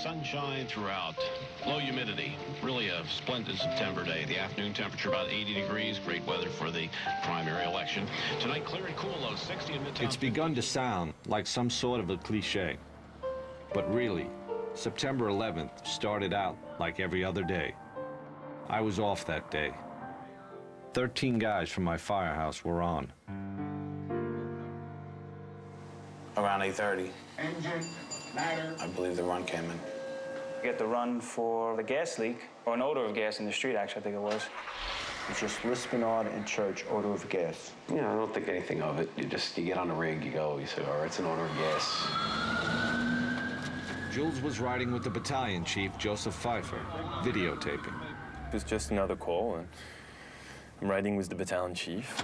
sunshine throughout. Low humidity. Really a splendid September day. The afternoon temperature about 80 degrees. Great weather for the primary election. Tonight, clear and cool, low 60 in Midtown. It's begun to sound like some sort of a cliche. But really, September 11th started out like every other day. I was off that day. 13 guys from my firehouse were on. Around 8:30, Engine, ladder. I believe the run came in. Get the run for the gas leak, or an odor of gas in the street, actually, I think it was. It's just Lispinard and Church, odor of gas. Yeah, I don't think anything of it. You get on the rig, you go, you say, all right, it's an odor of gas. Jules was riding with the battalion chief, Joseph Pfeiffer, videotaping. It was just another call, and I'm riding with the battalion chief.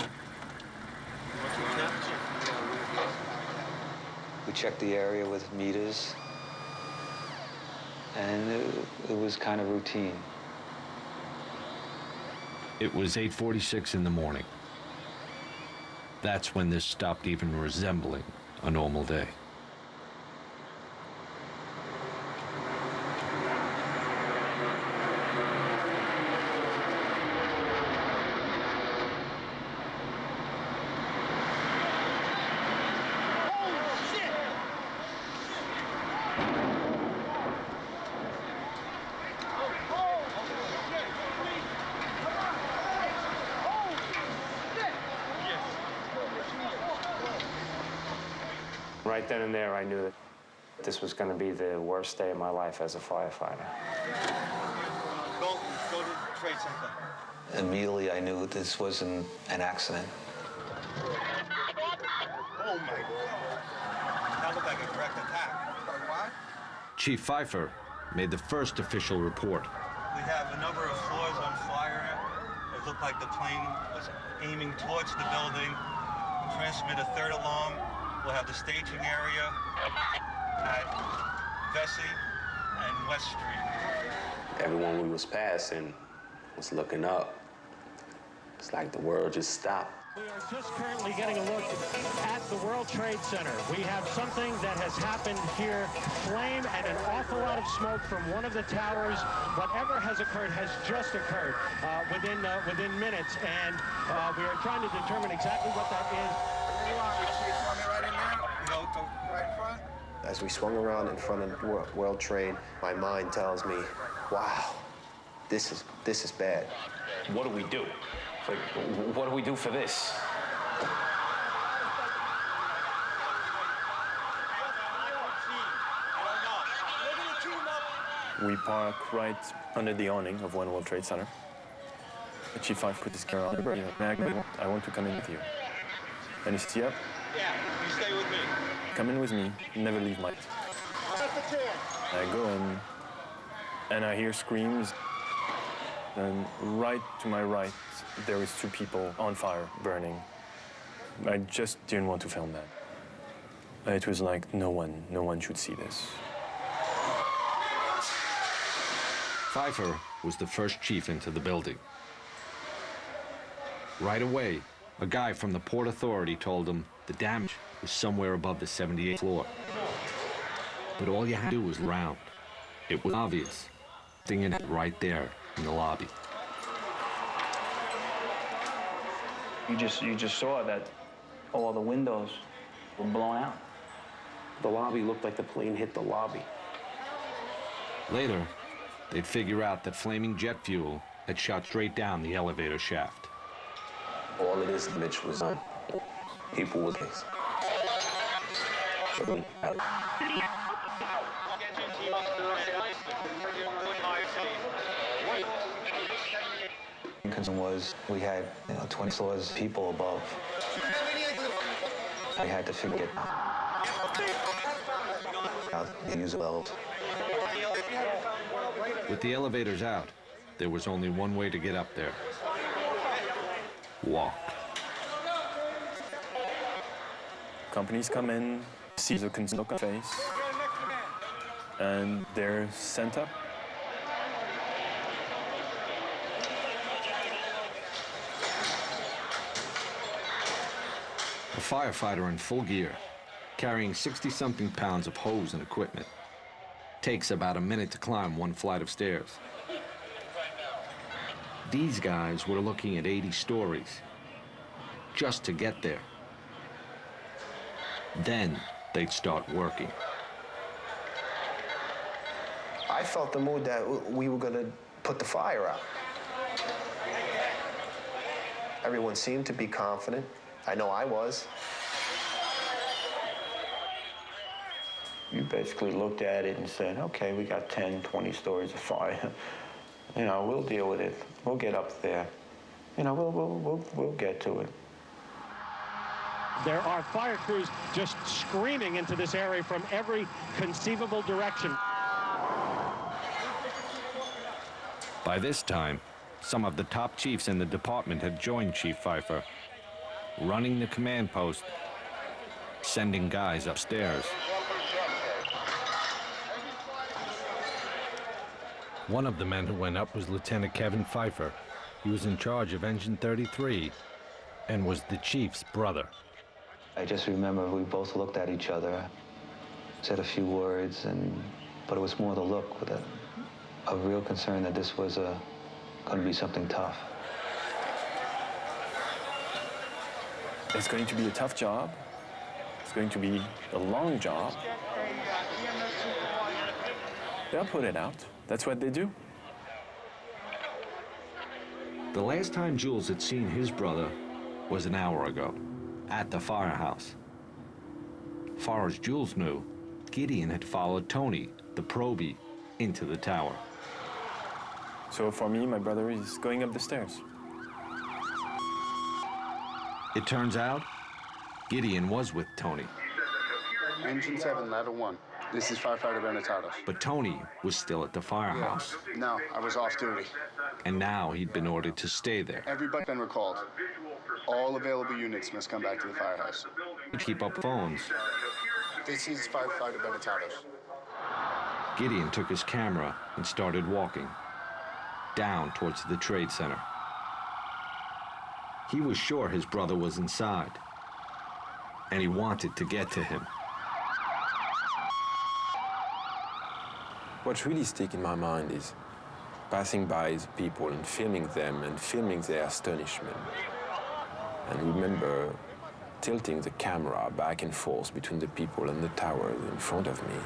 We checked the area with meters, and it was kind of routine. It was 8:46 in the morning. That's when this stopped even resembling a normal day. Right then and there, I knew that this was going to be the worst day of my life as a firefighter. Go to the trade center. Immediately, I knew this wasn't an accident. Oh my God. That looked like a direct attack. What? Chief Pfeiffer made the first official report. We have a number of floors on fire. It looked like the plane was aiming towards the building. Transmit a third alarm. We'll have the staging area at Vesey and West Street. Everyone we was passing was looking up. It's like the world just stopped. We are just currently getting a look at the World Trade Center. We have something that has happened here. Flame and an awful lot of smoke from one of the towers. Whatever has occurred has just occurred within minutes, and we are trying to determine exactly what that is. As we swung around in front of World Trade, my mind tells me, wow, this is bad. What do we do? Like, what do we do for this? We park right under the awning of One World Trade Center. The Chief Pfeiffer put his camera on the bird. I want to come in with you. And he says, yep. Yeah, you stay with me. Come in with me, never leave my... I go in, and I hear screams, and right to my right, there is two people on fire, burning. I just didn't want to film that. It was like, no one should see this. Pfeiffer was the first chief into the building. Right away, a guy from the Port Authority told him the damage was somewhere above the 78th floor. But all you had to do was round. It was obvious. Stinging it right there in the lobby. You just saw that all the windows were blown out. The lobby looked like the plane hit the lobby. Later, they'd figure out that flaming jet fuel had shot straight down the elevator shaft. All of this damage was done. People was... Concern was we had 20 floors of people above. We had to figure out the use wells. With the elevators out, there was only one way to get up there. Walk. Companies come in, see the concern on face, and they're sent up. A firefighter in full gear, carrying 60-something pounds of hose and equipment. Takes about a minute to climb one flight of stairs. These guys were looking at 80 stories just to get there. Then they'd start working. I felt the mood that we were going to put the fire out. Everyone seemed to be confident. I know I was. You basically looked at it and said, okay, we got 10, 20 stories of fire. You know, we'll deal with it. We'll get up there. You know, we'll get to it. There are fire crews just screaming into this area from every conceivable direction. By this time, some of the top chiefs in the department had joined Chief Pfeiffer, running the command post, sending guys upstairs. One of the men who went up was Lieutenant Kevin Pfeiffer. He was in charge of Engine 33 and was the chief's brother. I just remember we both looked at each other, said a few words, but it was more the look with a real concern that this was going to be something tough. It's going to be a tough job. It's going to be a long job. They'll put it out. That's what they do. The last time Jules had seen his brother was an hour ago, at the firehouse. Far as Jules knew, Gideon had followed Tony, the probie, into the tower. So for me, my brother is going up the stairs. It turns out, Gideon was with Tony. Engine 7, ladder 1. This is firefighter Benetatos. But Tony was still at the firehouse. No, I was off duty. And now he'd been ordered to stay there. Everybody's been recalled. All available units must come back to the firehouse. Keep up phones. This is firefighter Benetatos. Gideon took his camera and started walking down towards the trade center. He was sure his brother was inside, and he wanted to get to him. What's really sticking in my mind is passing by the people and filming them and filming their astonishment. And remember tilting the camera back and forth between the people and the tower in front of me.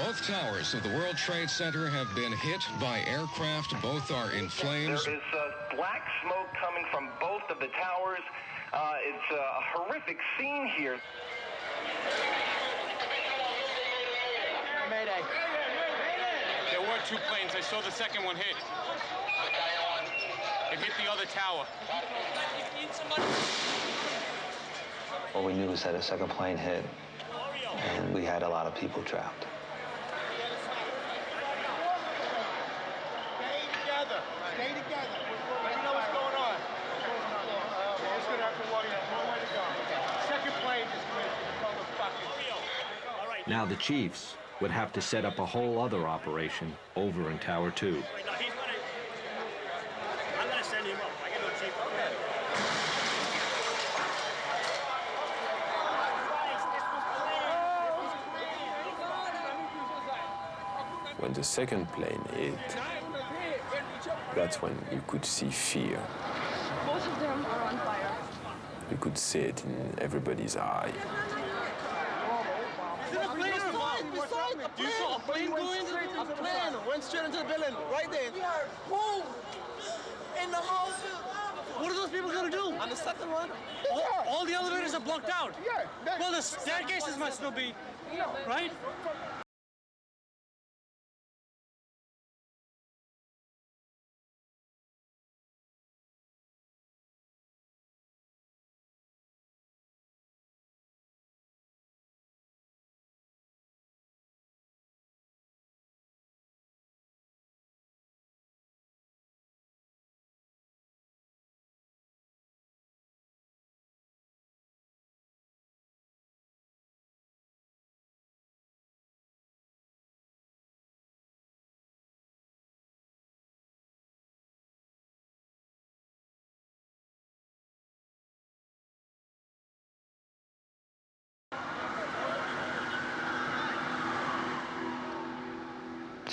Both towers of the World Trade Center have been hit by aircraft. Both are in flames. There is black smoke coming from both of the towers. It's a horrific scene here. Mayday. There were two planes. I saw the second one hit. It hit the other tower. All we knew was that a second plane hit, and we had a lot of people trapped. Stay together. Let me know what's going on. We're just going to have to walk out. No way to go. Second plane just went. Now the chiefs would have to set up a whole other operation over in Tower 2. I'm going to send him up. I got no chief up there. When the second plane hit, that's when you could see fear. Both of them are on fire. You could see it in everybody's eye. You saw a plane going? A plane went straight into the building, right there. Boom! In the house. What are those people gonna do? On the second one? All the elevators are blocked out. Yeah. Well, the staircases must still be, right?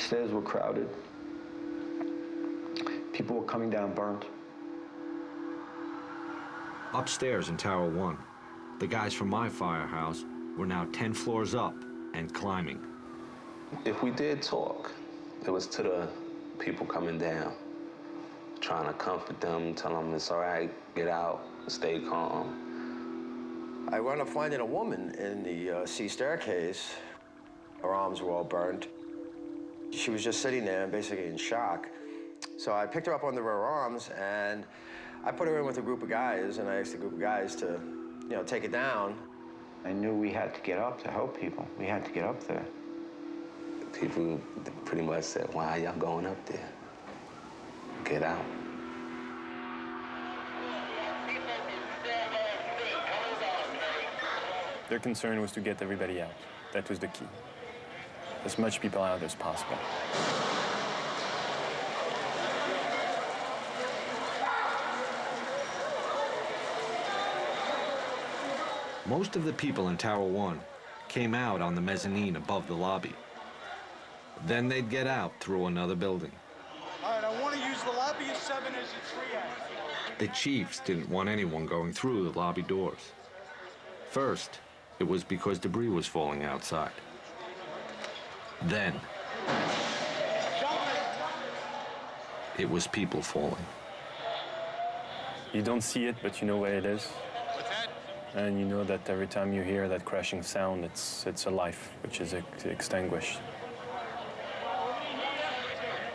Stairs were crowded. People were coming down burnt. Upstairs in Tower 1, the guys from my firehouse were now 10 floors up and climbing. If we did talk, it was to the people coming down, trying to comfort them, tell them it's all right, get out, stay calm. I wound up finding a woman in the C staircase. Her arms were all burnt. She was just sitting there, basically in shock. So I picked her up under her arms, and I put her in with a group of guys, and I asked the group of guys to, take it down. I knew we had to get up to help people. We had to get up there. People pretty much said, why are y'all going up there? Get out. Their concern was to get everybody out. That was the key. As much people out as possible. Most of the people in Tower 1 came out on the mezzanine above the lobby. Then they'd get out through another building. All right, I want to use the lobby of 7 as a triage. The chiefs didn't want anyone going through the lobby doors. First, it was because debris was falling outside. Then, it was people falling. You don't see it, but you know where it is. And you know that every time you hear that crashing sound, it's a life which is extinguished.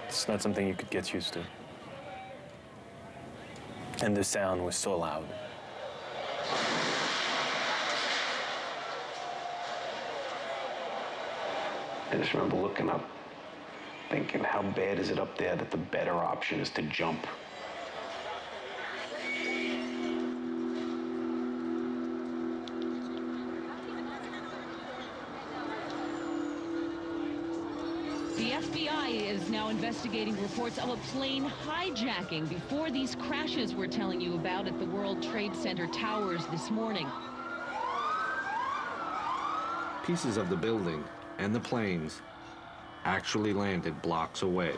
It's not something you could get used to. And the sound was so loud. I just remember looking up, thinking, how bad is it up there that the better option is to jump? The FBI is now investigating reports of a plane hijacking before these crashes we're telling you about at the World Trade Center towers this morning. Pieces of the building and the planes actually landed blocks away.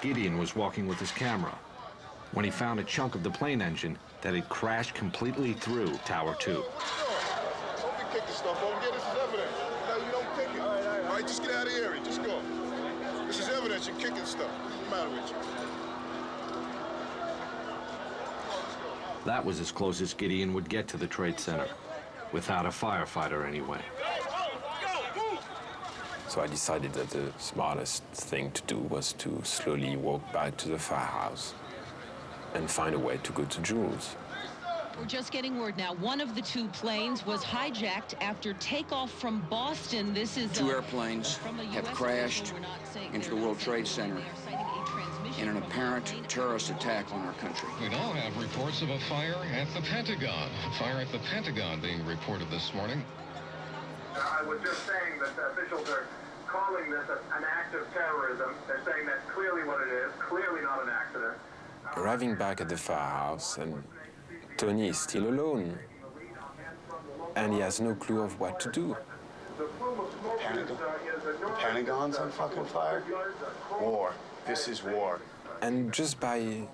Gideon was walking with his camera when he found a chunk of the plane engine that had crashed completely through Tower 2. All right, just get out of the area. Just go. This is evidence. You're kicking stuff. What's the matter with you? That was as close as Gideon would get to the Trade Center, without a firefighter anyway. So I decided that the smartest thing to do was to slowly walk back to the firehouse and find a way to go to Jules. We're just getting word now. One of the two planes was hijacked after takeoff from Boston. This is two airplanes have crashed into the World Trade Center in an apparent terrorist attack on our country. We now have reports of a fire at the Pentagon. A fire at the Pentagon being reported this morning. I was just saying that the officials are calling this an act of terrorism. They're saying that's clearly what it is, clearly not an accident. Arriving back at the firehouse, and Tony is still alone, and he has no clue of what to do. The Pentagon's on fucking fire? War. This is war. And just by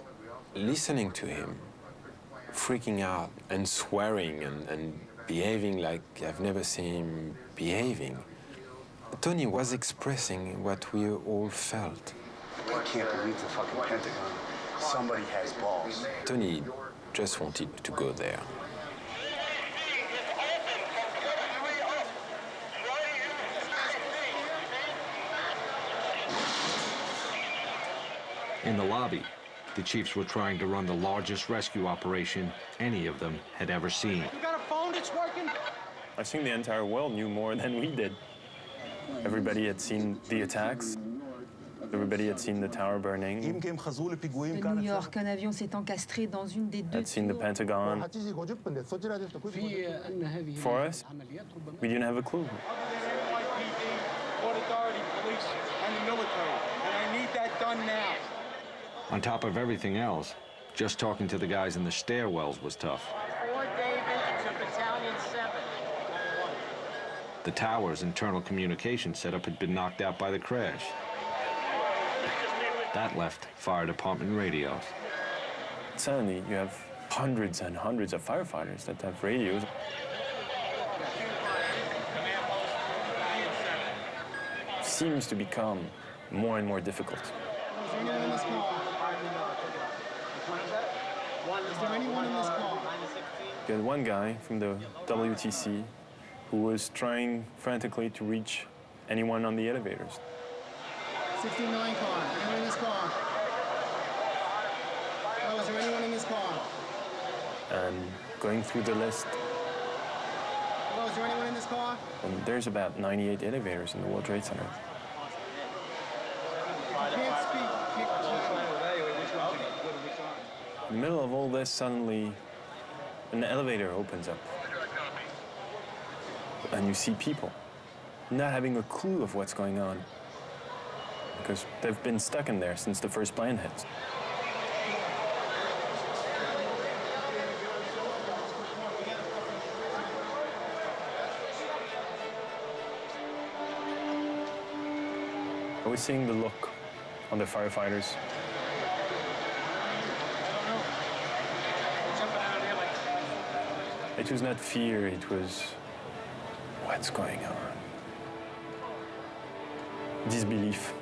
listening to him, freaking out and swearing and behaving like I've never seen him behaving, Tony was expressing what we all felt. I can't believe the fucking Pentagon. Somebody has balls. Tony just wanted to go there. In the lobby, the chiefs were trying to run the largest rescue operation any of them had ever seen. You got a phone that's working? I think the entire world knew more than we did. Everybody had seen the attacks. Everybody had seen the tower burning. New York, un avion s'est encastré dans une des deux Had seen the Pentagon. For us, we didn't have a clue. Port Authority, police, and the military. And I need that done now. On top of everything else, just talking to the guys in the stairwells was tough. Fort David to Battalion 7. The tower's internal communication setup had been knocked out by the crash. That left fire department radios. Suddenly, you have hundreds and hundreds of firefighters that have radios. Seems to become more and more difficult. Is there anyone in this car? Is there anyone in this car? You had one guy from the WTC who was trying frantically to reach anyone on the elevators. 69 car. Anyone in this car? Oh, is there anyone in this car? And going through the list, Hello, is there anyone in this car? and there's about 98 elevators in the World Trade Center. You can't speak. In the middle of all this, suddenly an elevator opens up. And you see people not having a clue of what's going on because they've been stuck in there since the first plane hit. I was seeing the look on the firefighters. It was not fear, it was what's going on. Disbelief.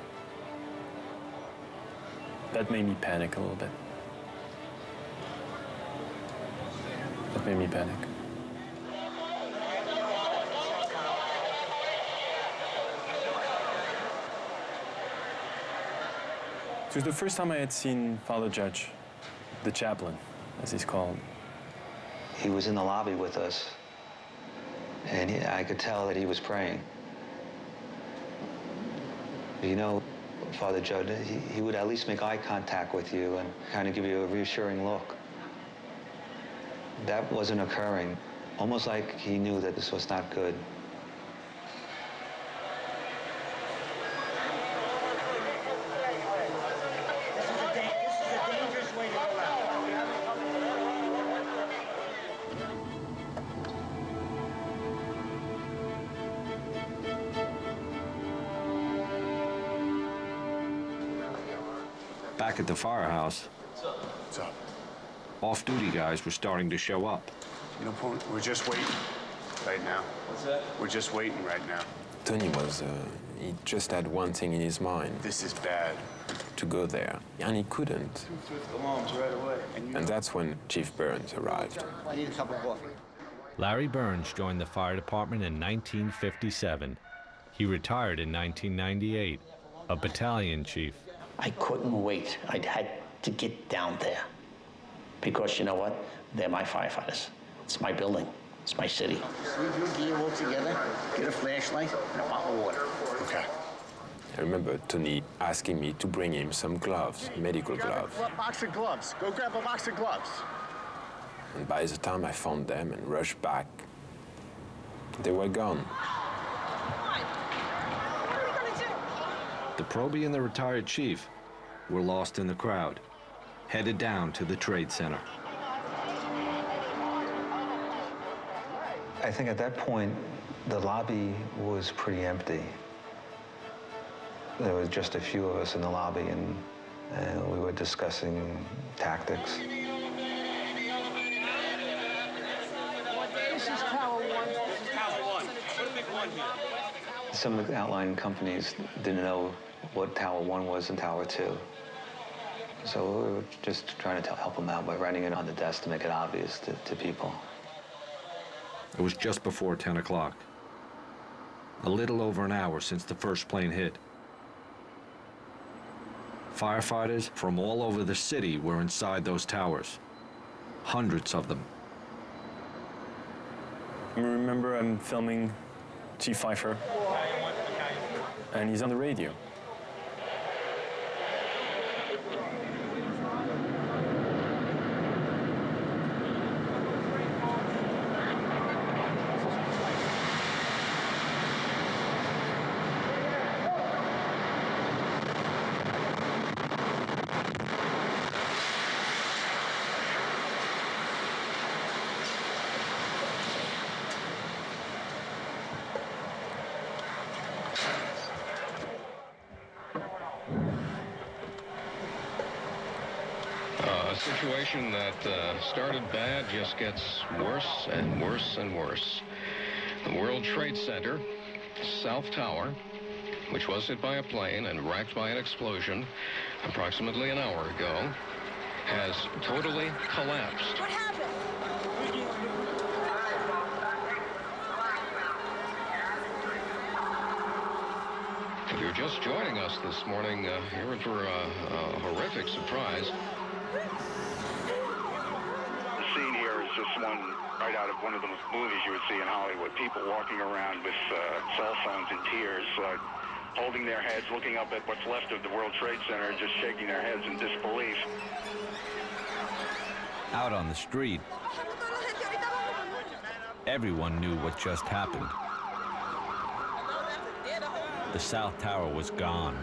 That made me panic a little bit. That made me panic. It was the first time I had seen Father Judge, the chaplain, as he's called. He was in the lobby with us, and I could tell that he was praying. You know, Father Judd, he would at least make eye contact with you and kind of give you a reassuring look. That wasn't occurring, almost like he knew that this was not good. Back at the firehouse, What's up? off-duty guys were starting to show up. You know, we're just waiting right now. What's that? We're just waiting right now. Tony was, he just had one thing in his mind. This is bad. To go there, and he couldn't. Alarms right away. And that's when Chief Burns arrived. I need a cup of coffee. Larry Burns joined the fire department in 1957. He retired in 1998, a battalion chief. I couldn't wait. I had to get down there. Because you know what? They're my firefighters. It's my building. It's my city. Leave your gear all together, get a flashlight, and a bottle of water. Okay. I remember Tony asking me to bring him some gloves, medical gloves. Grab a box of gloves. Go grab a box of gloves. And by the time I found them and rushed back, they were gone. The probie and the retired chief were lost in the crowd, headed down to the Trade Center. I think at that point, the lobby was pretty empty. There was just a few of us in the lobby, and we were discussing tactics. This is Tower 1. This is Tower 1. Put a big 1 here. Some of the outlying companies didn't know what Tower 1 was and Tower 2. So we were just trying to help them out by writing it on the desk to make it obvious to people. It was just before 10 o'clock. A little over an hour since the first plane hit. Firefighters from all over the city were inside those towers. Hundreds of them. I remember I'm filming Chief Pfeiffer, and he's on the radio. A situation that started bad just gets worse and worse and worse. The World Trade Center, South Tower, which was hit by a plane and racked by an explosion approximately an hour ago, has totally collapsed. What happened? If you're just joining us this morning, you're in for a horrific surprise. The scene here is just one right out of one of the movies you would see in Hollywood. People walking around with cell phones in tears, holding their heads, looking up at what's left of the World Trade Center, just shaking their heads in disbelief. Out on the street, everyone knew what just happened. The South Tower was gone.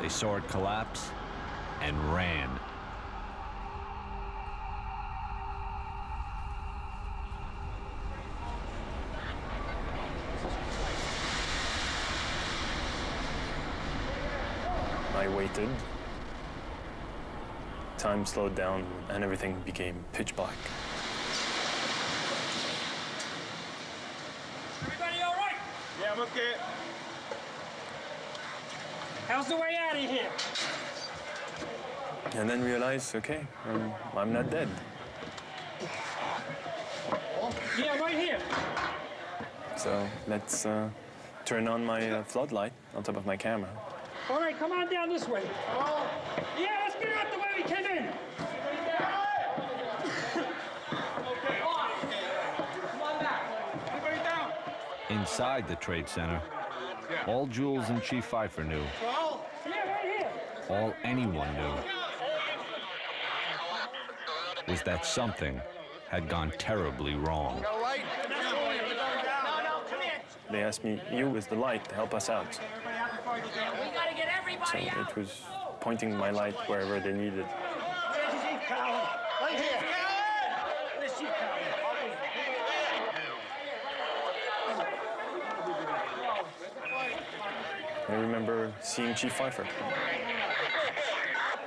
They saw it collapse and ran. I waited. Time slowed down and everything became pitch black. Everybody all right? Yeah, I'm okay. How's the way out of here? And then realized, okay, I'm not dead. Yeah, right here. So let's turn on my floodlight on top of my camera. All right, come on down this way. Yeah, let's get out the way we came in. Inside the Trade Center, all Jules and Chief Pfeiffer knew, all anyone knew, was that something had gone terribly wrong. They asked me, you with the light, to help us out. So it was pointing my light wherever they needed. Right here. I remember seeing Chief Pfeiffer.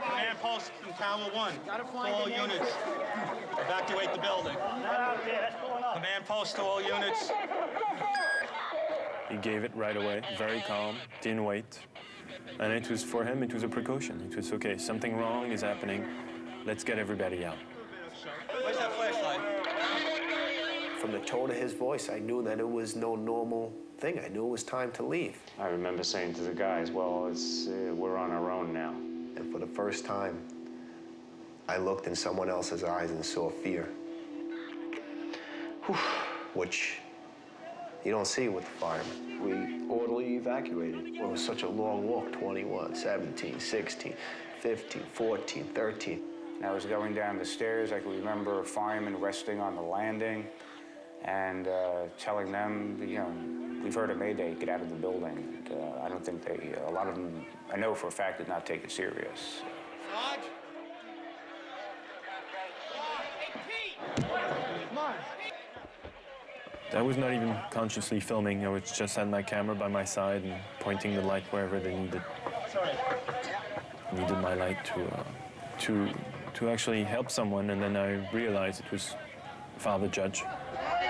Command post from Tower 1. To all units. Evacuate the building. Command post to all units. He gave it right away, very calm, didn't wait. And it was, for him, it was a precaution. It was, okay, something wrong is happening. Let's get everybody out. Where's that flashlight? From the tone of his voice, I knew that it was no normal thing. I knew it was time to leave. I remember saying to the guys, well, we're on our own now. And for the first time, I looked in someone else's eyes and saw fear. Which you don't see with the firemen. We orderly evacuated. It was such a long walk, 21, 17, 16, 15, 14, 13. I was going down the stairs. I can remember a fireman resting on the landing and telling them, we've heard a mayday, get out of the building. And, I don't think a lot of them, I know for a fact, did not take it serious. Sarge? Come on. I was not even consciously filming. I was just had my camera by my side and pointing the light wherever they needed. Needed my light to actually help someone, and then I realized it was Father Judge. Hey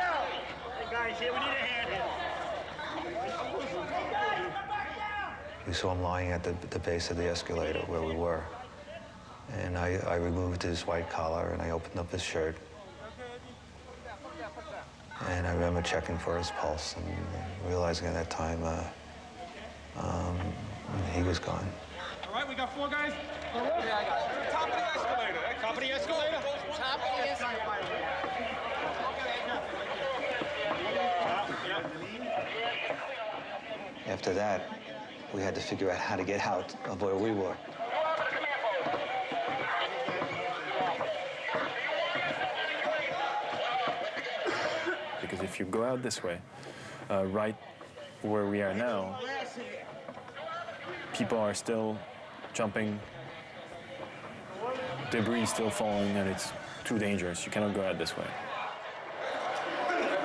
guys, here we need a hand here. We saw him lying at the base of the escalator where we were. And I removed his white collar and I opened up his shirt. And I remember checking for his pulse and realizing at that time he was gone. All right, we got 4 guys. Yeah, I got it. Top of the escalator. Top of the escalator? Top of the escalator. After that, we had to figure out how to get out of where we were. Because if you go out this way, right where we are now, people are still jumping, debris is still falling, and it's too dangerous. You cannot go out this way.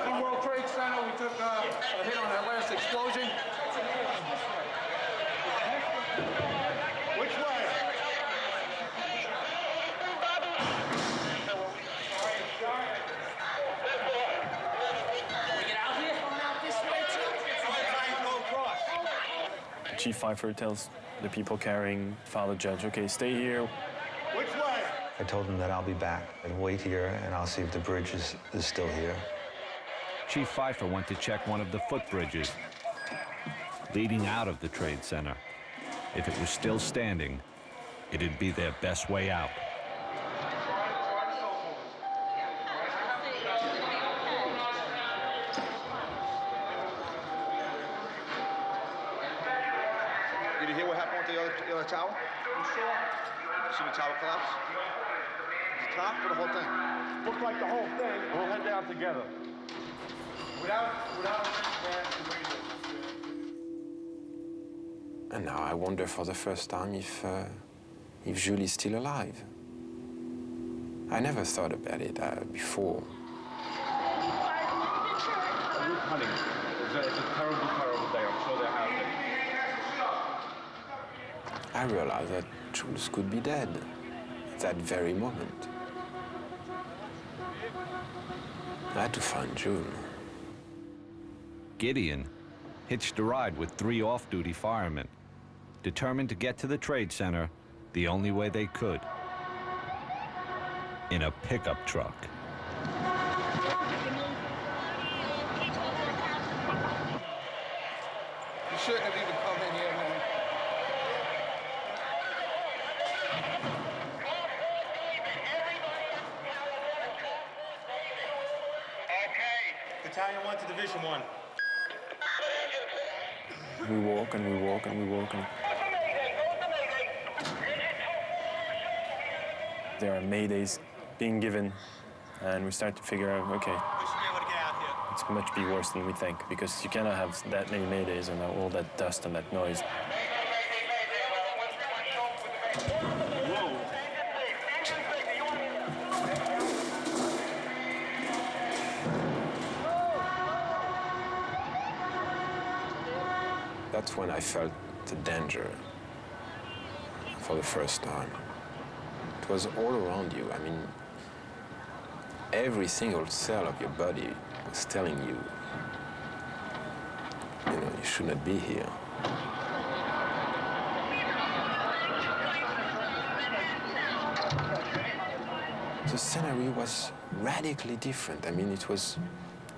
In World Trade Center, we took a hit on that last explosion. Which way? Chief Pfeiffer tells the people carrying Father Judge, okay, stay here. Which way? I told him that I'll be back and wait here, and I'll see if the bridge is still here. Chief Pfeiffer went to check one of the footbridges leading out of the Trade Center. If it was still standing, it'd be their best way out. Did you hear what happened with the other tower? You see the tower collapse? The top or the whole thing? Looks like the whole thing. We'll head down together. Without a And now I wonder for the first time if Julie's still alive. I never thought about it before. Honey, it's a terrible, terrible day. I'm sure they're happy. I realized that Jules could be dead at that very moment. I had to find Jules. Gideon hitched a ride with 3 off-duty firemen, determined to get to the Trade Center the only way they could, in a pickup truck. You shouldn't have even come in here, man. Battalion 1 to Division 1. We walk and we walk and we walk. And there are maydays being given, and we start to figure out, okay, it's much be worse than we think, because you cannot have that many maydays and all that dust and that noise. That's when I felt the danger for the first time. It was all around you. I mean, every single cell of your body was telling you, you know, you should not be here. The scenery was radically different. I mean, it was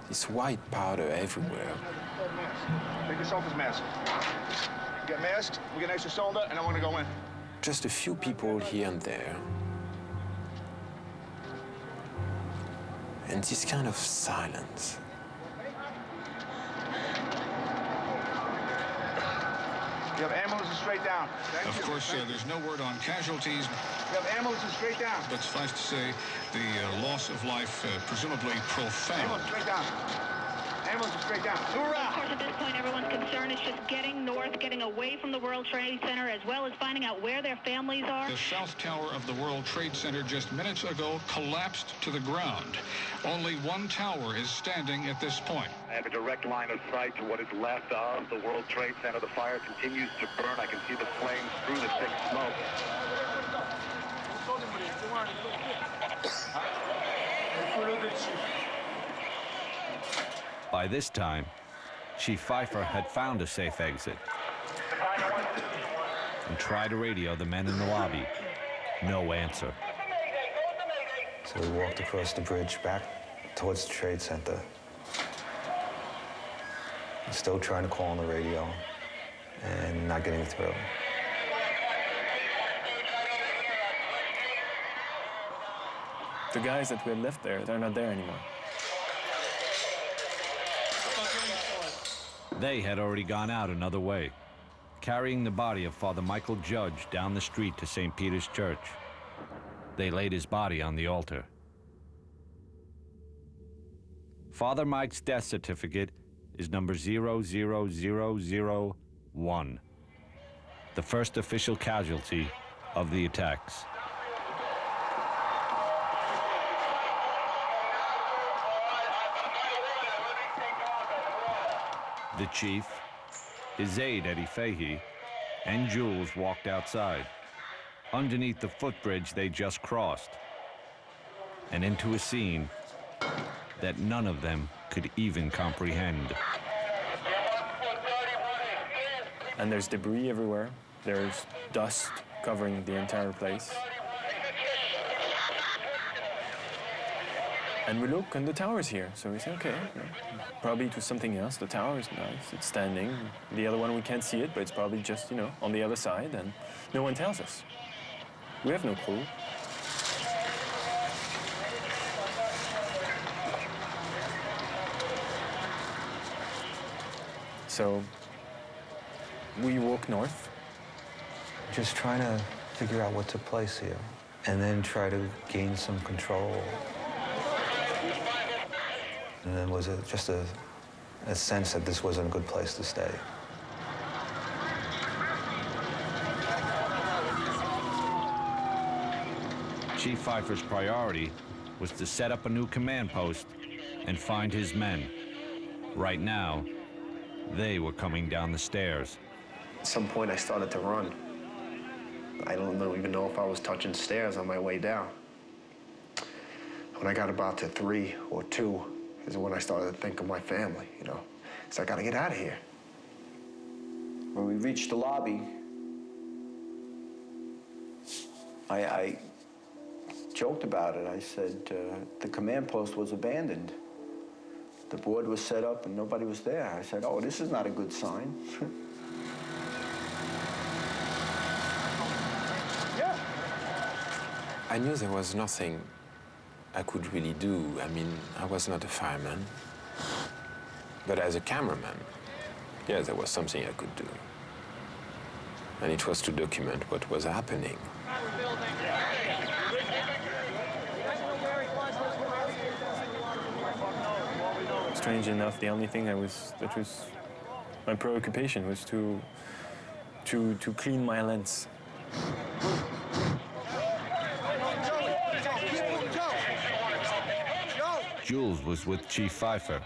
this white powder everywhere. Take yourself as mask. Get masked, we get an extra cylinder, and I want to go in. Just a few people here and there. And this kind of silence. You have ambulances straight down. Of course, there's no word on casualties. You have ambulances straight down. But suffice to say, the loss of life presumably profound. Ambulance straight down. Ambulance straight down. Of course, at this point, everyone's concern is just getting north, getting away from the World Trade Center, as well as finding out where their families are. The South Tower of the World Trade Center just minutes ago collapsed to the ground. Only one tower is standing at this point. I have a direct line of sight to what is left of the World Trade Center. The fire continues to burn. I can see the flames through the thick smoke. By this time, Chief Pfeiffer had found a safe exit and tried to radio the men in the lobby. No answer. So we walked across the bridge back towards the Trade Center. Still trying to call on the radio and not getting through. The guys that we had left there, they're not there anymore. They had already gone out another way, carrying the body of Father Michael Judge down the street to St. Peter's Church. They laid his body on the altar. Father Mike's death certificate is number 00001, the first official casualty of the attacks. The chief, his aide Eddie Fahey, and Jules walked outside, underneath the footbridge they just crossed, and into a scene that none of them could even comprehend. And there's debris everywhere. There's dust covering the entire place. And we look, and the tower's here. So we say, okay, probably it was something else. The tower is nice, it's standing. The other one, we can't see it, but it's probably just, on the other side, and no one tells us. We have no clue. So we walk north. Just trying to figure out what took place here, and then try to gain some control. And then was it just a sense that this wasn't a good place to stay. Chief Pfeiffer's priority was to set up a new command post and find his men. Right now, they were coming down the stairs. At some point, I started to run. I don't even know if I was touching stairs on my way down. When I got about to 3 or 2 is when I started to think of my family, So I got to get out of here. When we reached the lobby, I joked about it. I said the command post was abandoned. The board was set up and nobody was there. I said, oh, this is not a good sign. I knew there was nothing I could really do. I mean, I was not a fireman. But as a cameraman, yeah, there was something I could do. And it was to document what was happening. Strange enough, the only thing that was my preoccupation was to clean my lens. Jules was with Chief Pfeiffer,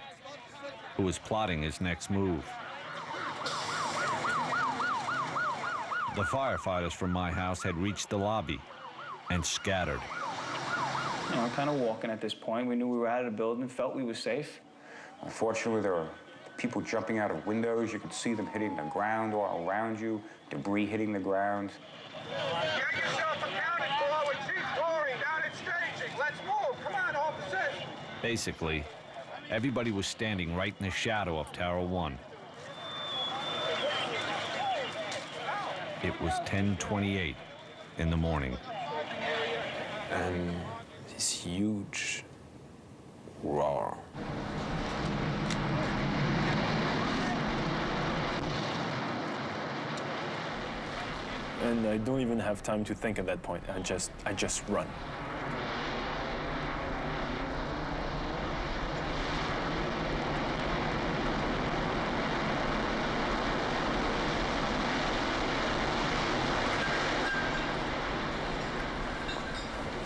who was plotting his next move. The firefighters from my house had reached the lobby and scattered. Kind of walking at this point. We knew we were out of the building, felt we were safe. Unfortunately, there were people jumping out of windows. You could see them hitting the ground all around you, debris hitting the ground. Get yourself accounted for with Chief Goring down at staging. Let's move. Come on, officers. Basically, everybody was standing right in the shadow of Tower 1. It was 10:28 in the morning. And this huge roar. And I don't even have time to think at that point. I just run.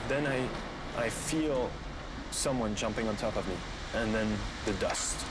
Then I feel someone jumping on top of me, and then the dust.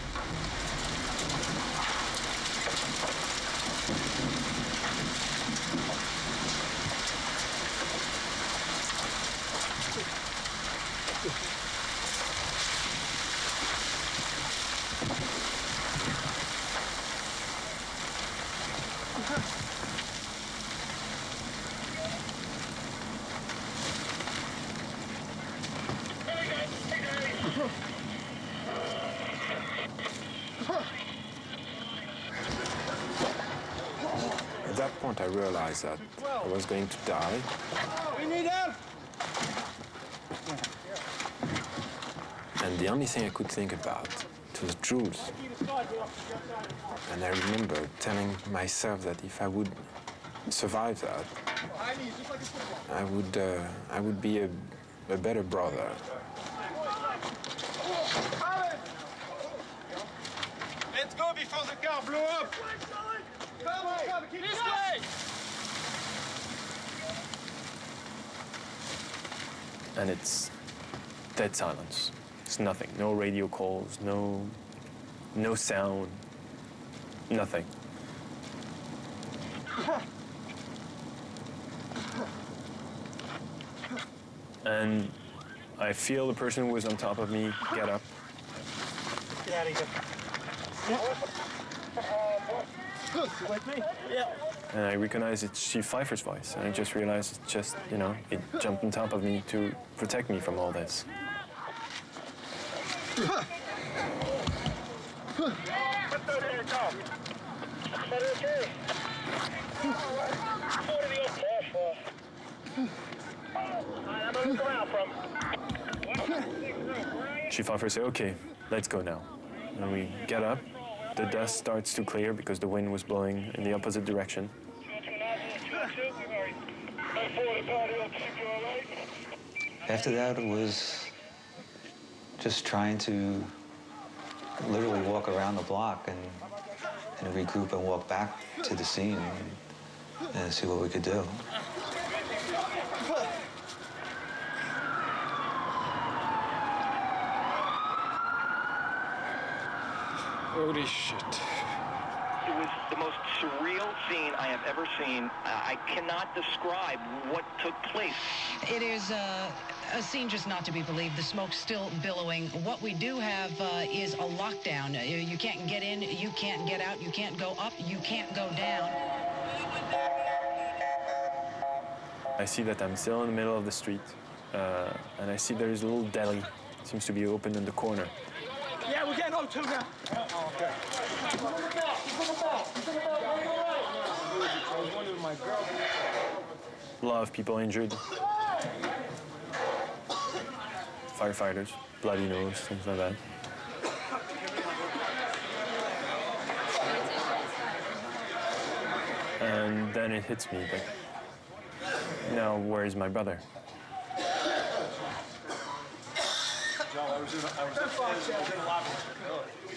At that point, I realized that I was going to die. We need help! And the only thing I could think about was Jules. And I remember telling myself that if I would survive that, I would be a better brother. Let's go before the car blow up! This way! And it's dead silence. It's nothing. No radio calls, no sound, nothing. And I feel the person who was on top of me get up. Get out of here. With me? Yeah. And I recognized it's Chief Pfeiffer's voice. And I just realized it's just, you know, it jumped on top of me to protect me from all this. Chief Pfeiffer said, okay, let's go now. And we get up. The dust starts to clear because the wind was blowing in the opposite direction. After that, it was just trying to literally walk around the block and regroup and walk back to the scene and see what we could do. Holy shit. It was the most surreal scene I have ever seen. I cannot describe what took place. It is a scene just not to be believed. The smoke's still billowing. What we do have is a lockdown. You can't get in, you can't get out, you can't go up, you can't go down. I see that I'm still in the middle of the street, and I see there is a little deli. It seems to be open in the corner. Yeah, we're getting O2 now. Oh, okay. A lot of people injured. Firefighters, bloody nose, things like that. And then it hits me that, now where is my brother?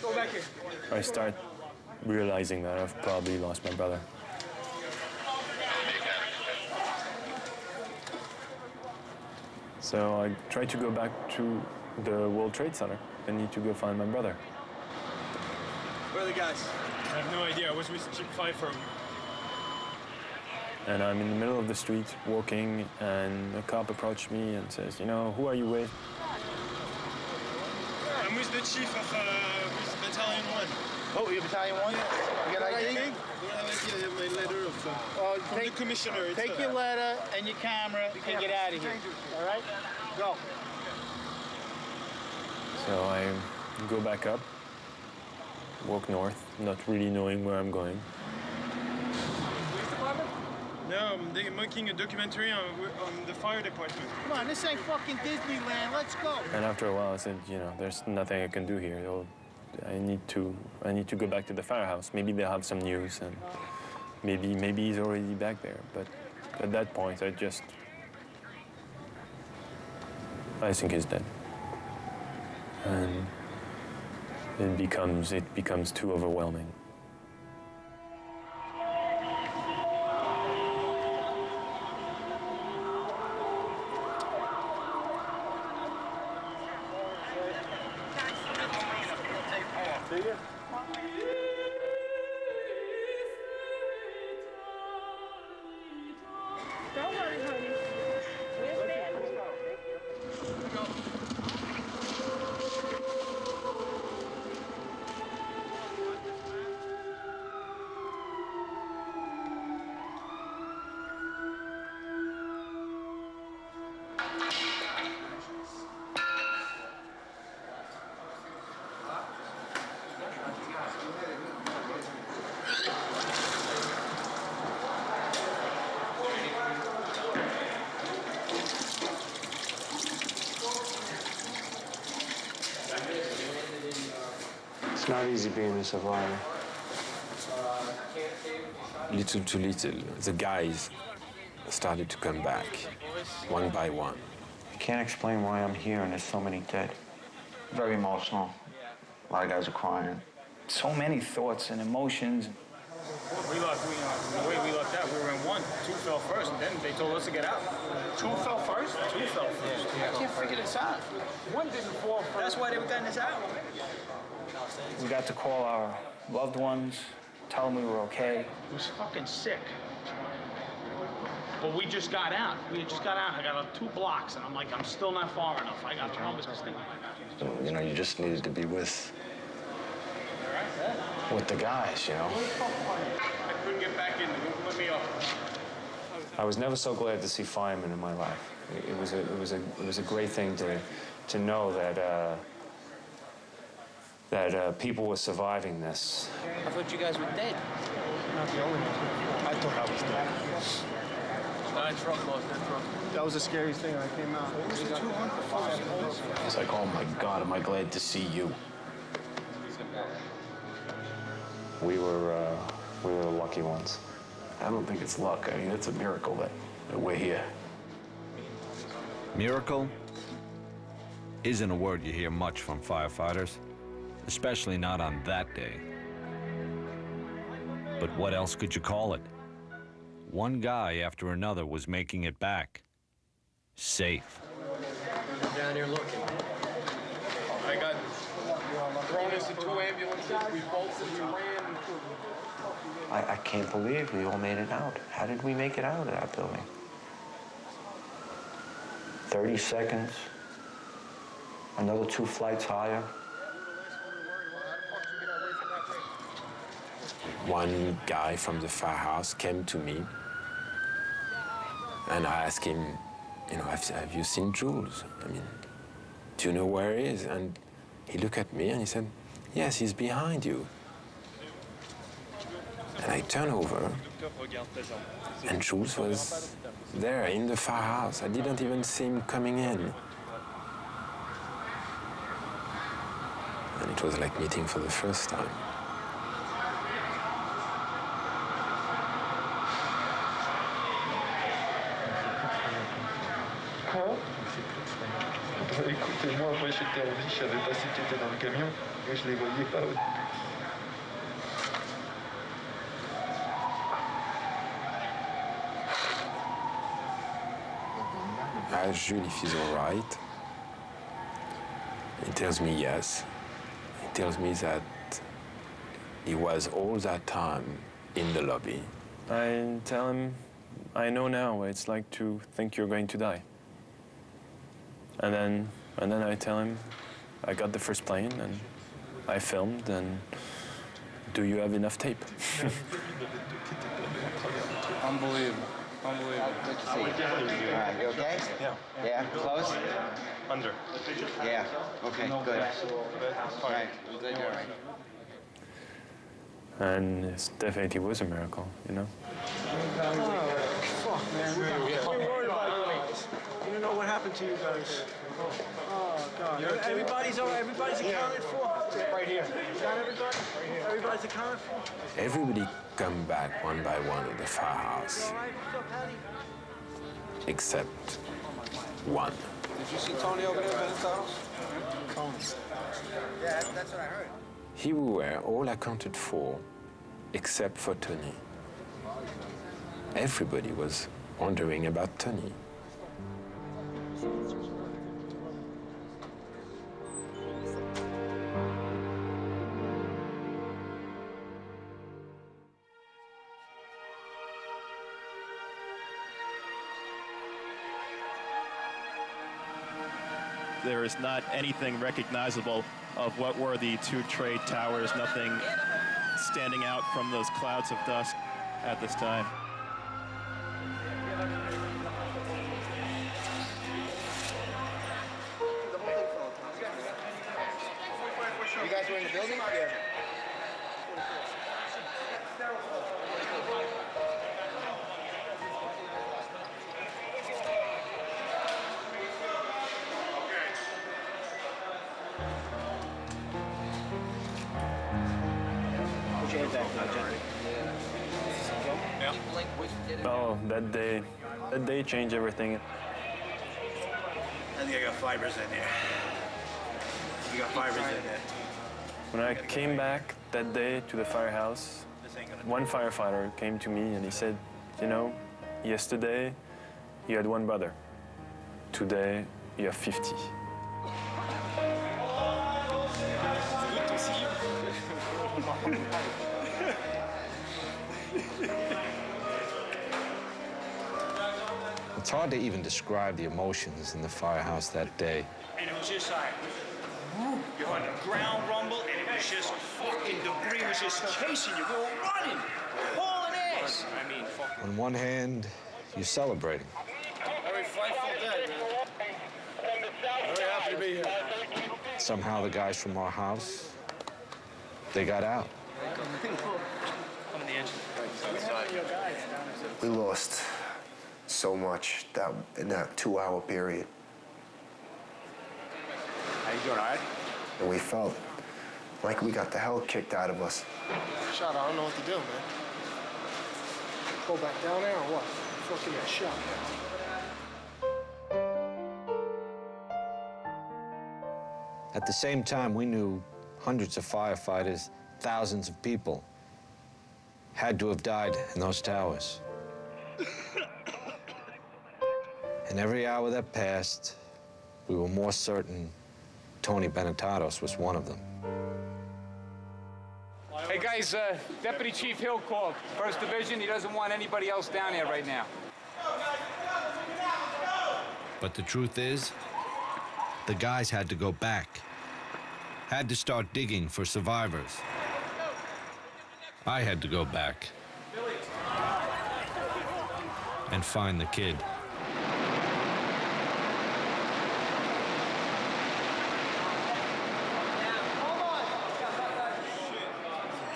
Go back here. I start realizing that I've probably lost my brother. So I try to go back to the World Trade Center. I need to go find my brother. Where are the guys? I have no idea. I was with Chief Pfeiffer. And I'm in the middle of the street walking, and a cop approached me and says, you know, who are you with? I'm with the chief of with Battalion 1. Oh, you're Battalion 1? You got ID? Yeah, I have my letter of from the commissioner. Take your letter and your camera and get out of here. All right? Go. So I go back up, walk north, not really knowing where I'm going. No, they're making a documentary on the fire department. Come on, this ain't fucking Disneyland. Let's go. And after a while, I said, you know, there's nothing I can do here. I need to go back to the firehouse. Maybe they'll have some news, and maybe he's already back there. But at that point, I think he's dead. And it becomes too overwhelming. Don't worry, honey. We're there. It's not easy being a survivor. Little to little, the guys started to come back, one by one. I can't explain why I'm here and there's so many dead. Very emotional. A lot of guys are crying. So many thoughts and emotions. The way we lucked out, we were in one. Two fell first, and then they told us to get out. Two fell first? Two fell first. I can't figure this out. One didn't fall first. That's why they were getting this out. We got to call our loved ones, tell them we were okay. He was fucking sick. But we just got out. We just got out. I got 2 blocks, and I'm like, I'm still not far enough. I got the numbers to stay. You know, you just needed to be with All right. with the guys, you know. I couldn't get back in. Let me up. I was never so glad to see firemen in my life. It was a great thing to know that people were surviving this. I thought you guys were dead. Not the only one. I thought I was dead. That truck lost that truck. That was the scariest thing when I came out. I was like, oh my God, am I glad to see you. We were the lucky ones. I don't think it's luck. I mean, it's a miracle that we're here. Miracle isn't a word you hear much from firefighters, especially not on that day. But what else could you call it? One guy after another was making it back. Safe. Down here looking. I got thrown into 2 ambulances. We bolted, we ran. I can't believe we all made it out. How did we make it out of that building? 30 seconds, another 2 flights higher. One guy from the firehouse came to me and I asked him, you know, have you seen Jules? I mean, do you know where he is? And he looked at me and he said, yes, he's behind you. And I turned over and Jules was there in the firehouse. I didn't even see him coming in. And it was like meeting for the first time. Écoutez-moi, moi j'étais en vie, je savais pas si tu étais dans le camion, et je les voyais pas. I asked Jules if he's all right. He tells me yes. He tells me that he was all that time in the lobby. I tell him, I know now what it's like to think you're going to die. And then I tell him, I got the first plane and I filmed, and do you have enough tape? Unbelievable. Unbelievable. Good to see you. All right, you okay? Yeah. Yeah, close? Under. Yeah, okay, good. All right, good, all right. And it definitely was a miracle, you know? Oh, fuck, man. We're worried about you. You know what happened to you guys. Oh, God. Everybody's all right. Everybody's accounted for. Right here. You got everybody? Everybody's accounted for? Everybody come back one by one at the firehouse, except one. Did you see Tony over there by his house? Tony. Yeah, that's what I heard. Here we were, all accounted for, except for Tony. Everybody was wondering about Tony. There is not anything recognizable of what were the 2 trade towers, nothing standing out from those clouds of dust at this time. You guys were in the building? Yeah. Put your head back now, Johnny. Oh, that day changed everything. I think I got fibers in there. You got fibers in there. When I came back that day to the firehouse, one firefighter came to me and he said, you know, yesterday you had 1 brother. Today you have 50. Good to see you. It's hard to even describe the emotions in the firehouse that day. And it was just like, you're on the ground rumble, and it was just fucking fucking debris was just chasing you. We were running, hauling ass. I mean, fucking. On one hand, you're celebrating. Very frightful day, man. Very happy to be here. Somehow the guys from our house, they got out. Come in the engine. We lost so much in that 2-hour period. How you doing, all right? And we felt like we got the hell kicked out of us. Shot, I don't know what to do, man. Go back down there or what? Fucking get shot. At the same time, we knew hundreds of firefighters, thousands of people had to have died in those towers. And every hour that passed, we were more certain Tony Benetatos was one of them. Hey guys, Deputy Chief Hill called. 1st Division, he doesn't want anybody else down here right now. But the truth is, the guys had to go back. Had to start digging for survivors. I had to go back and find the kid.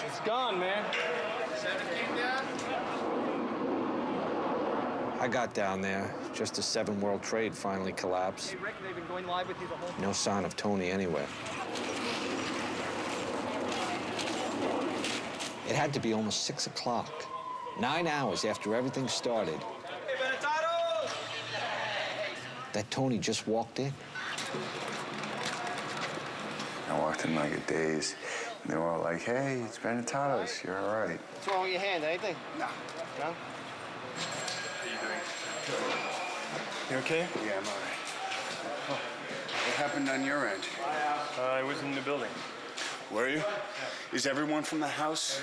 It's gone, man. 17 down? I got down there just as 7 World Trade finally collapsed. Hey, Rick, they've been going live with you the whole time. No sign of Tony anywhere. It had to be almost 6 o'clock, 9 hours after everything started, that Tony just walked in. I walked in like a daze, and they were all like, hey, it's Benetatos, you're all right. What's wrong with your hand? Anything? No. No? You okay? Yeah, I'm all right. Oh, what happened on your end? I was in the building. Were you? Is everyone from the house?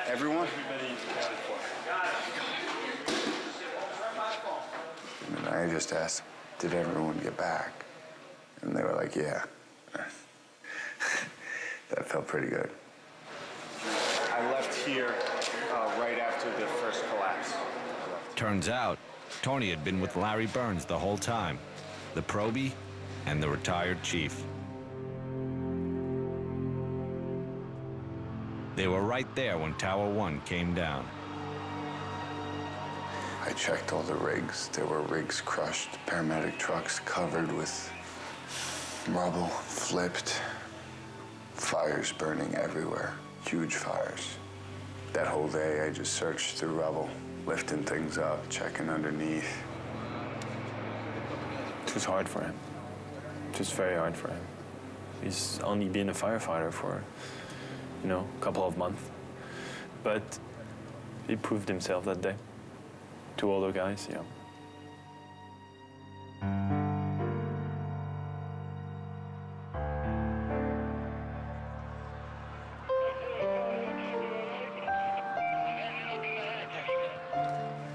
Everyone? Everybody accounted for. And I just asked, did everyone get back? And they were like, yeah. That felt pretty good. I left here right after the first collapse. Turns out, Tony had been with Larry Burns the whole time, the probie and the retired chief. They were right there when Tower 1 came down. I checked all the rigs. There were rigs crushed, paramedic trucks covered with rubble, flipped, fires burning everywhere, huge fires. That whole day, I just searched through rubble, lifting things up, checking underneath. It was hard for him. Just very hard for him. He's only been a firefighter for, a couple of months. But he proved himself that day to all the guys, yeah.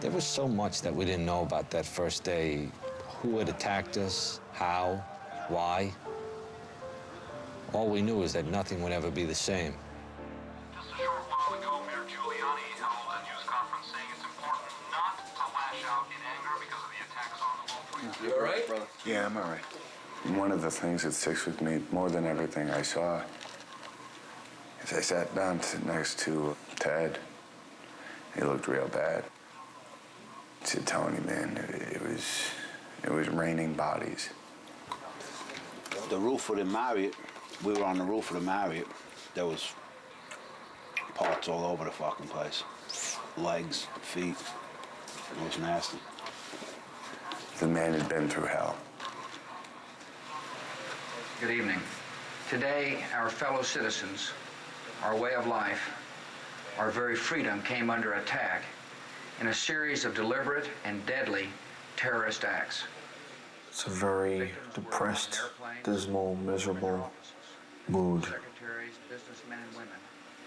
There was so much that we didn't know about that first day. Who had attacked us, how, why. All we knew is that nothing would ever be the same. Just a short while ago, Mayor Giuliani held a news conference saying it's important not to lash out in anger because of the attacks on the World Trade Center. You all right, brother? Yeah, I'm all right. One of the things that sticks with me more than everything I saw is I sat down next to Ted. He looked real bad. I said, Tony, man, it was raining bodies. The roof of the Marriott, we were on the roof of the Marriott. There was parts all over the fucking place. Legs, feet. It was nasty. The man had been through hell. Good evening. Today, our fellow citizens, our way of life, our very freedom came under attack in a series of deliberate and deadly terrorist acts. It's a very depressed, dismal, miserable mood. Secretaries, businessmen and women,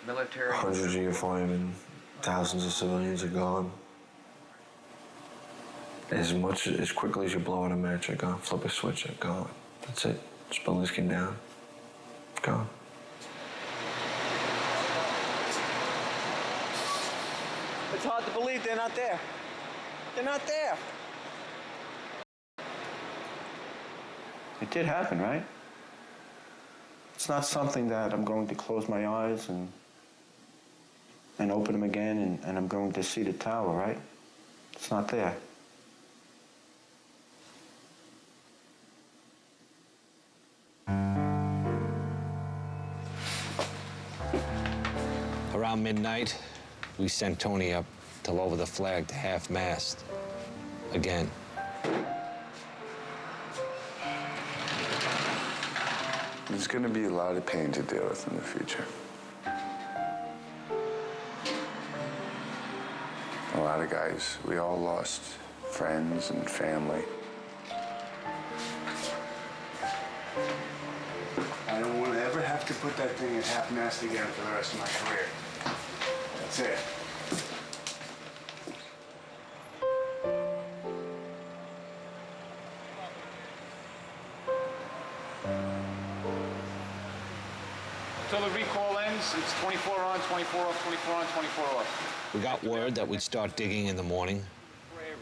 military... Hundreds of your firemen, thousands of civilians are gone. As quickly as you blow out a match, they're gone. Flip a switch, they're gone. That's it. This building's came down. Gone. It's hard to believe they're not there. They're not there. It did happen, right? It's not something that I'm going to close my eyes and open them again and I'm going to see the tower, right? It's not there. Around midnight, we sent Tony up to lower the flag to half-mast again. There's going to be a lot of pain to deal with in the future. A lot of guys, we all lost friends and family. I don't want to ever have to put that thing at half-mast again for the rest of my career. That's it. Until the recall ends, it's 24 on, 24 off, 24 on, 24 off. We got word that we'd start digging in the morning.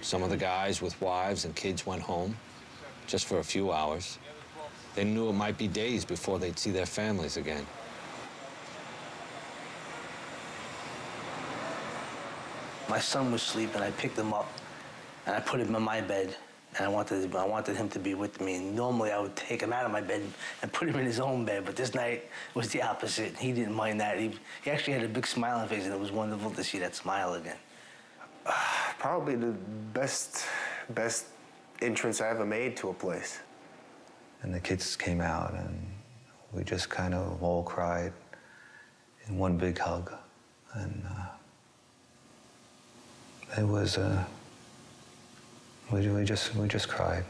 Some of the guys with wives and kids went home, just for a few hours. They knew it might be days before they'd see their families again. My son was sleeping. I picked him up, and I put him in my bed, and I wanted him to be with me. And normally I would take him out of my bed and put him in his own bed, but this night was the opposite. He didn't mind that. He actually had a big smile on his face, and it was wonderful to see that smile again. Probably the best entrance I ever made to a place. And the kids came out, and we just kind of all cried in one big hug. And it was, we just cried.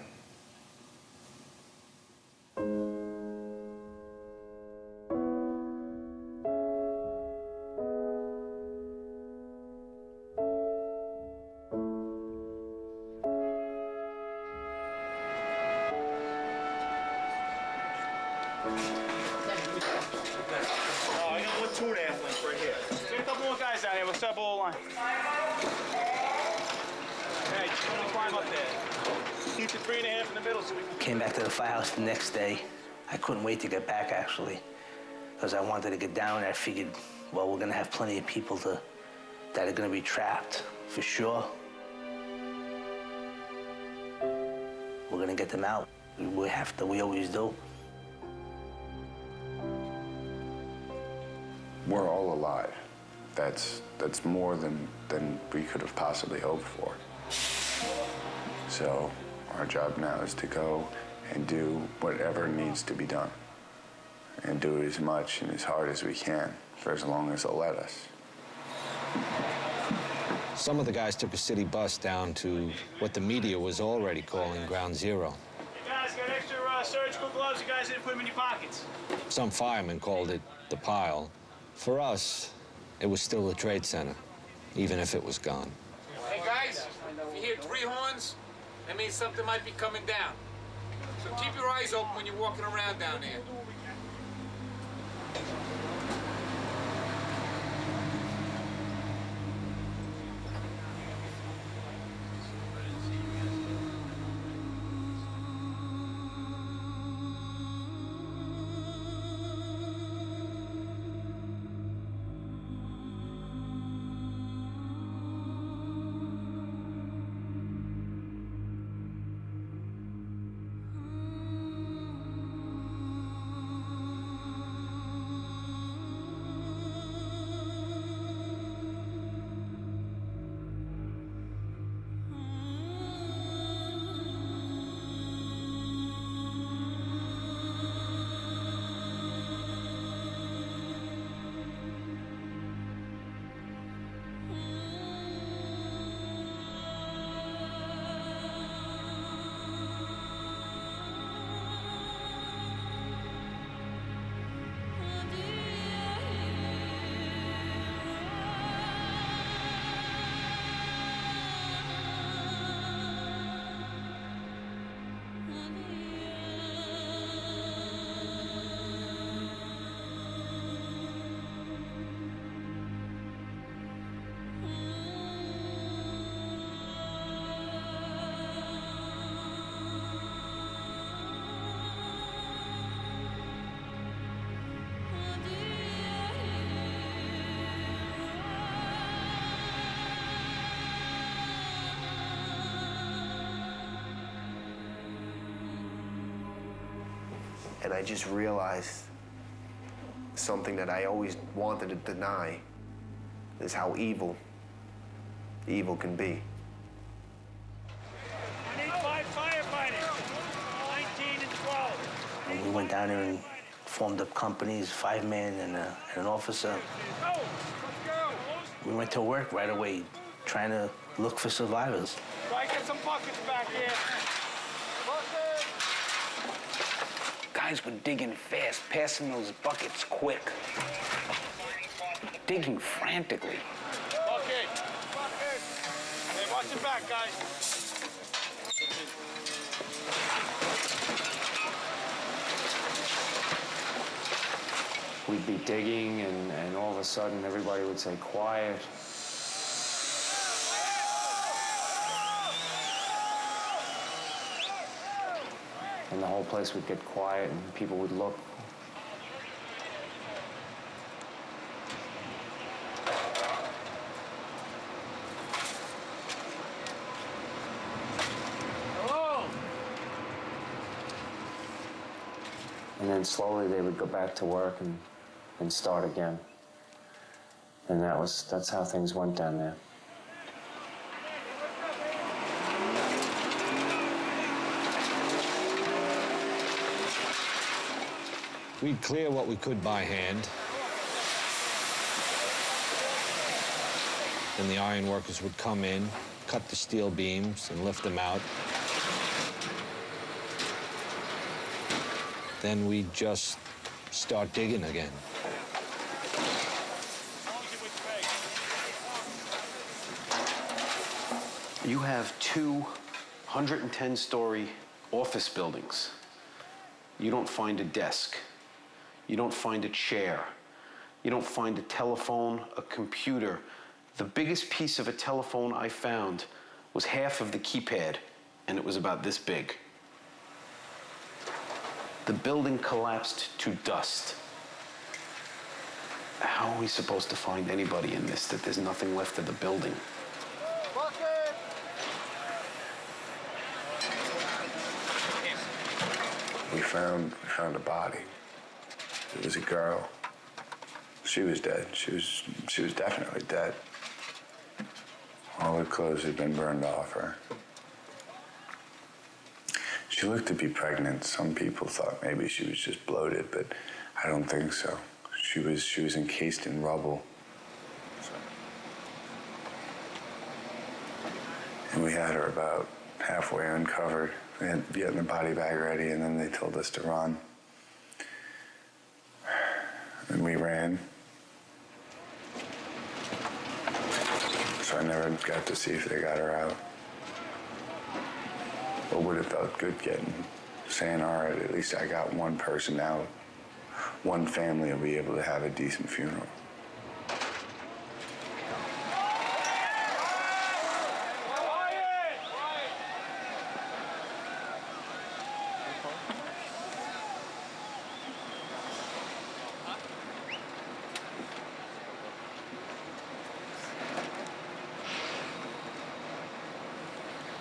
Oh, I got 1-2 there, right here. There's a couple more guys out here. We'll start below the line. Hey, just want to climb up there. Keep the 3.5 in the middle so we can... Came back to the firehouse the next day. I couldn't wait to get back, actually, because I wanted to get down there. I figured, well, we're going to have plenty of people that are going to be trapped, for sure. We're going to get them out. We always do. We're all alive. That's more than we could have possibly hoped for. So our job now is to go and do whatever needs to be done, and do it as much and as hard as we can for as long as they'll let us. Some of the guys took a city bus down to what the media was already calling Ground Zero. Hey guys, got extra surgical gloves. You guys didn't put them in your pockets. Some firemen called it the pile. For us, it was still the Trade Center, even if it was gone. Hey guys, if you hear 3 horns, that means something might be coming down. So keep your eyes open when you're walking around down there. And I just realized something that I always wanted to deny, is how evil can be. I need 5 firefighters, 19 and 12. And we went down there and formed up companies, 5-man and an officer. We went to work right away, trying to look for survivors. Try to get some buckets back here. Buckets! Guys were digging fast, passing those buckets quick. Digging frantically. Bucket! Bucket! Hey, watch your back, guys. We'd be digging, and all of a sudden, everybody would say, quiet. And the whole place would get quiet, and people would look. Hello? And then slowly they would go back to work and start again. And that's how things went down there. We'd clear what we could by hand. Then the iron workers would come in, cut the steel beams, and lift them out. Then we'd just start digging again. You have 2 110-story office buildings. You don't find a desk. You don't find a chair. You don't find a telephone, a computer. The biggest piece of a telephone I found was half of the keypad, and it was about this big. The building collapsed to dust. How are we supposed to find anybody in this, that there's nothing left of the building? Bucket! We found a body. It was a girl. She was dead. She was definitely dead. All her clothes had been burned off her. She looked to be pregnant. Some people thought maybe she was just bloated, but I don't think so. She was encased in rubble. And we had her about halfway uncovered. We had getting the body bag ready, and then they told us to run. And we ran. So I never got to see if they got her out. But would have felt good saying, all right, at least I got one person out. One family will be able to have a decent funeral.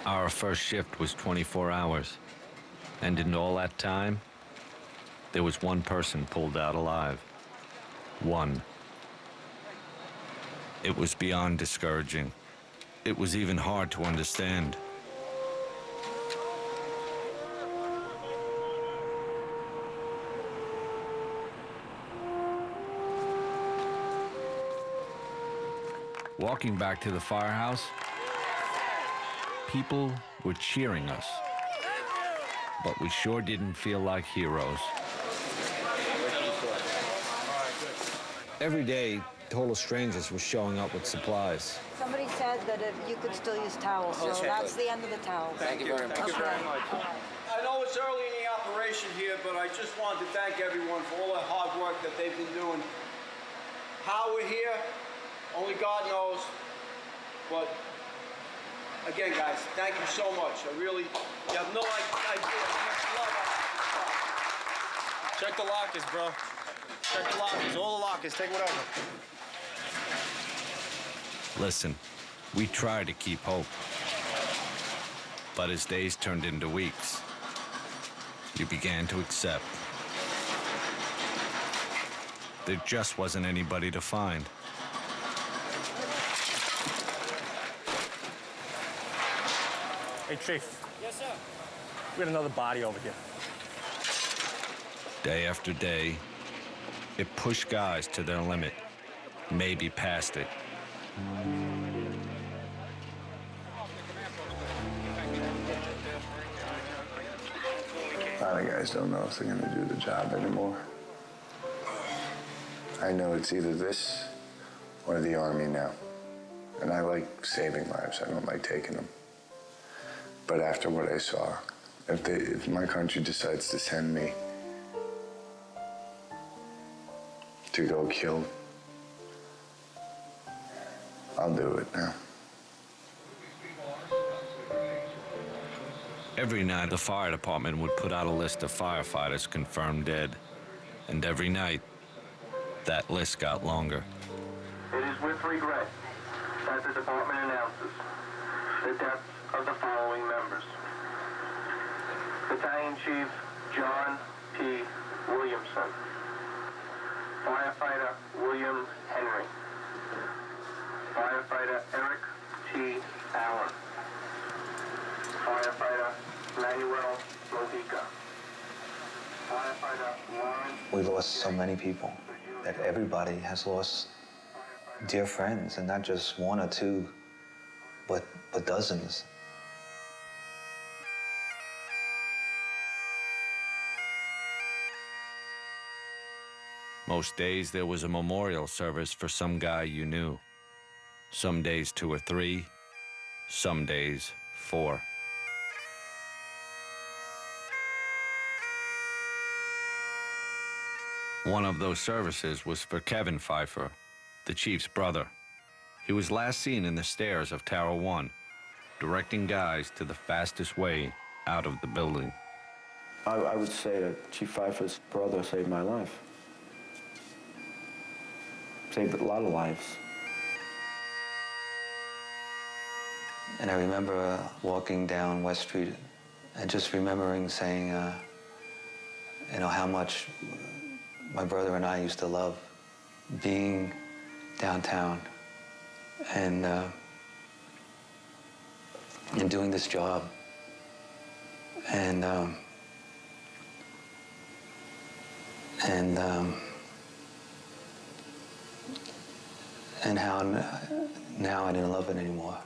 Our first shift was 24 hours. And in all that time, there was one person pulled out alive. One. It was beyond discouraging. It was even hard to understand. Walking back to the firehouse, people were cheering us, but we sure didn't feel like heroes. Every day, total strangers were showing up with supplies. Somebody said that if you could still use towels, so that's the end of the towels. Thank you very much. I know it's early in the operation here, but I just wanted to thank everyone for all the hard work that they've been doing. How we're here, only God knows, but again, guys, thank you so much. I really, you have no idea how much love I have. Check the lockers, bro. Check the lockers, all the lockers, take whatever. Listen, we tried to keep hope. But as days turned into weeks, you began to accept there just wasn't anybody to find. Hey, Chief. Yes, sir. We got another body over here. Day after day, it pushed guys to their limit, maybe past it. A lot of guys don't know if they're gonna do the job anymore. I know it's either this or the Army now. And I like saving lives, I don't like taking them. But after what I saw, if my country decides to send me to go kill, I'll do it now. Every night, the fire department would put out a list of firefighters confirmed dead. And every night, that list got longer. It is with regret that the department announces the deaths of the following members. Battalion Chief John P. Williamson. Firefighter William Henry. Firefighter Eric T. Allen. Firefighter Manuel Modica. Firefighter Warren. We lost so many people that everybody has lost dear friends, and not just one or two, but dozens. Most days there was a memorial service for some guy you knew. Some days 2 or 3, some days 4. One of those services was for Kevin Pfeiffer, the chief's brother. He was last seen in the stairs of Tower 1, directing guys to the fastest way out of the building. I would say that Chief Pfeiffer's brother saved my life. Saved a lot of lives. And I remember walking down West Street and just remembering saying, how much my brother and I used to love being downtown and doing this job. And how now I didn't love it anymore.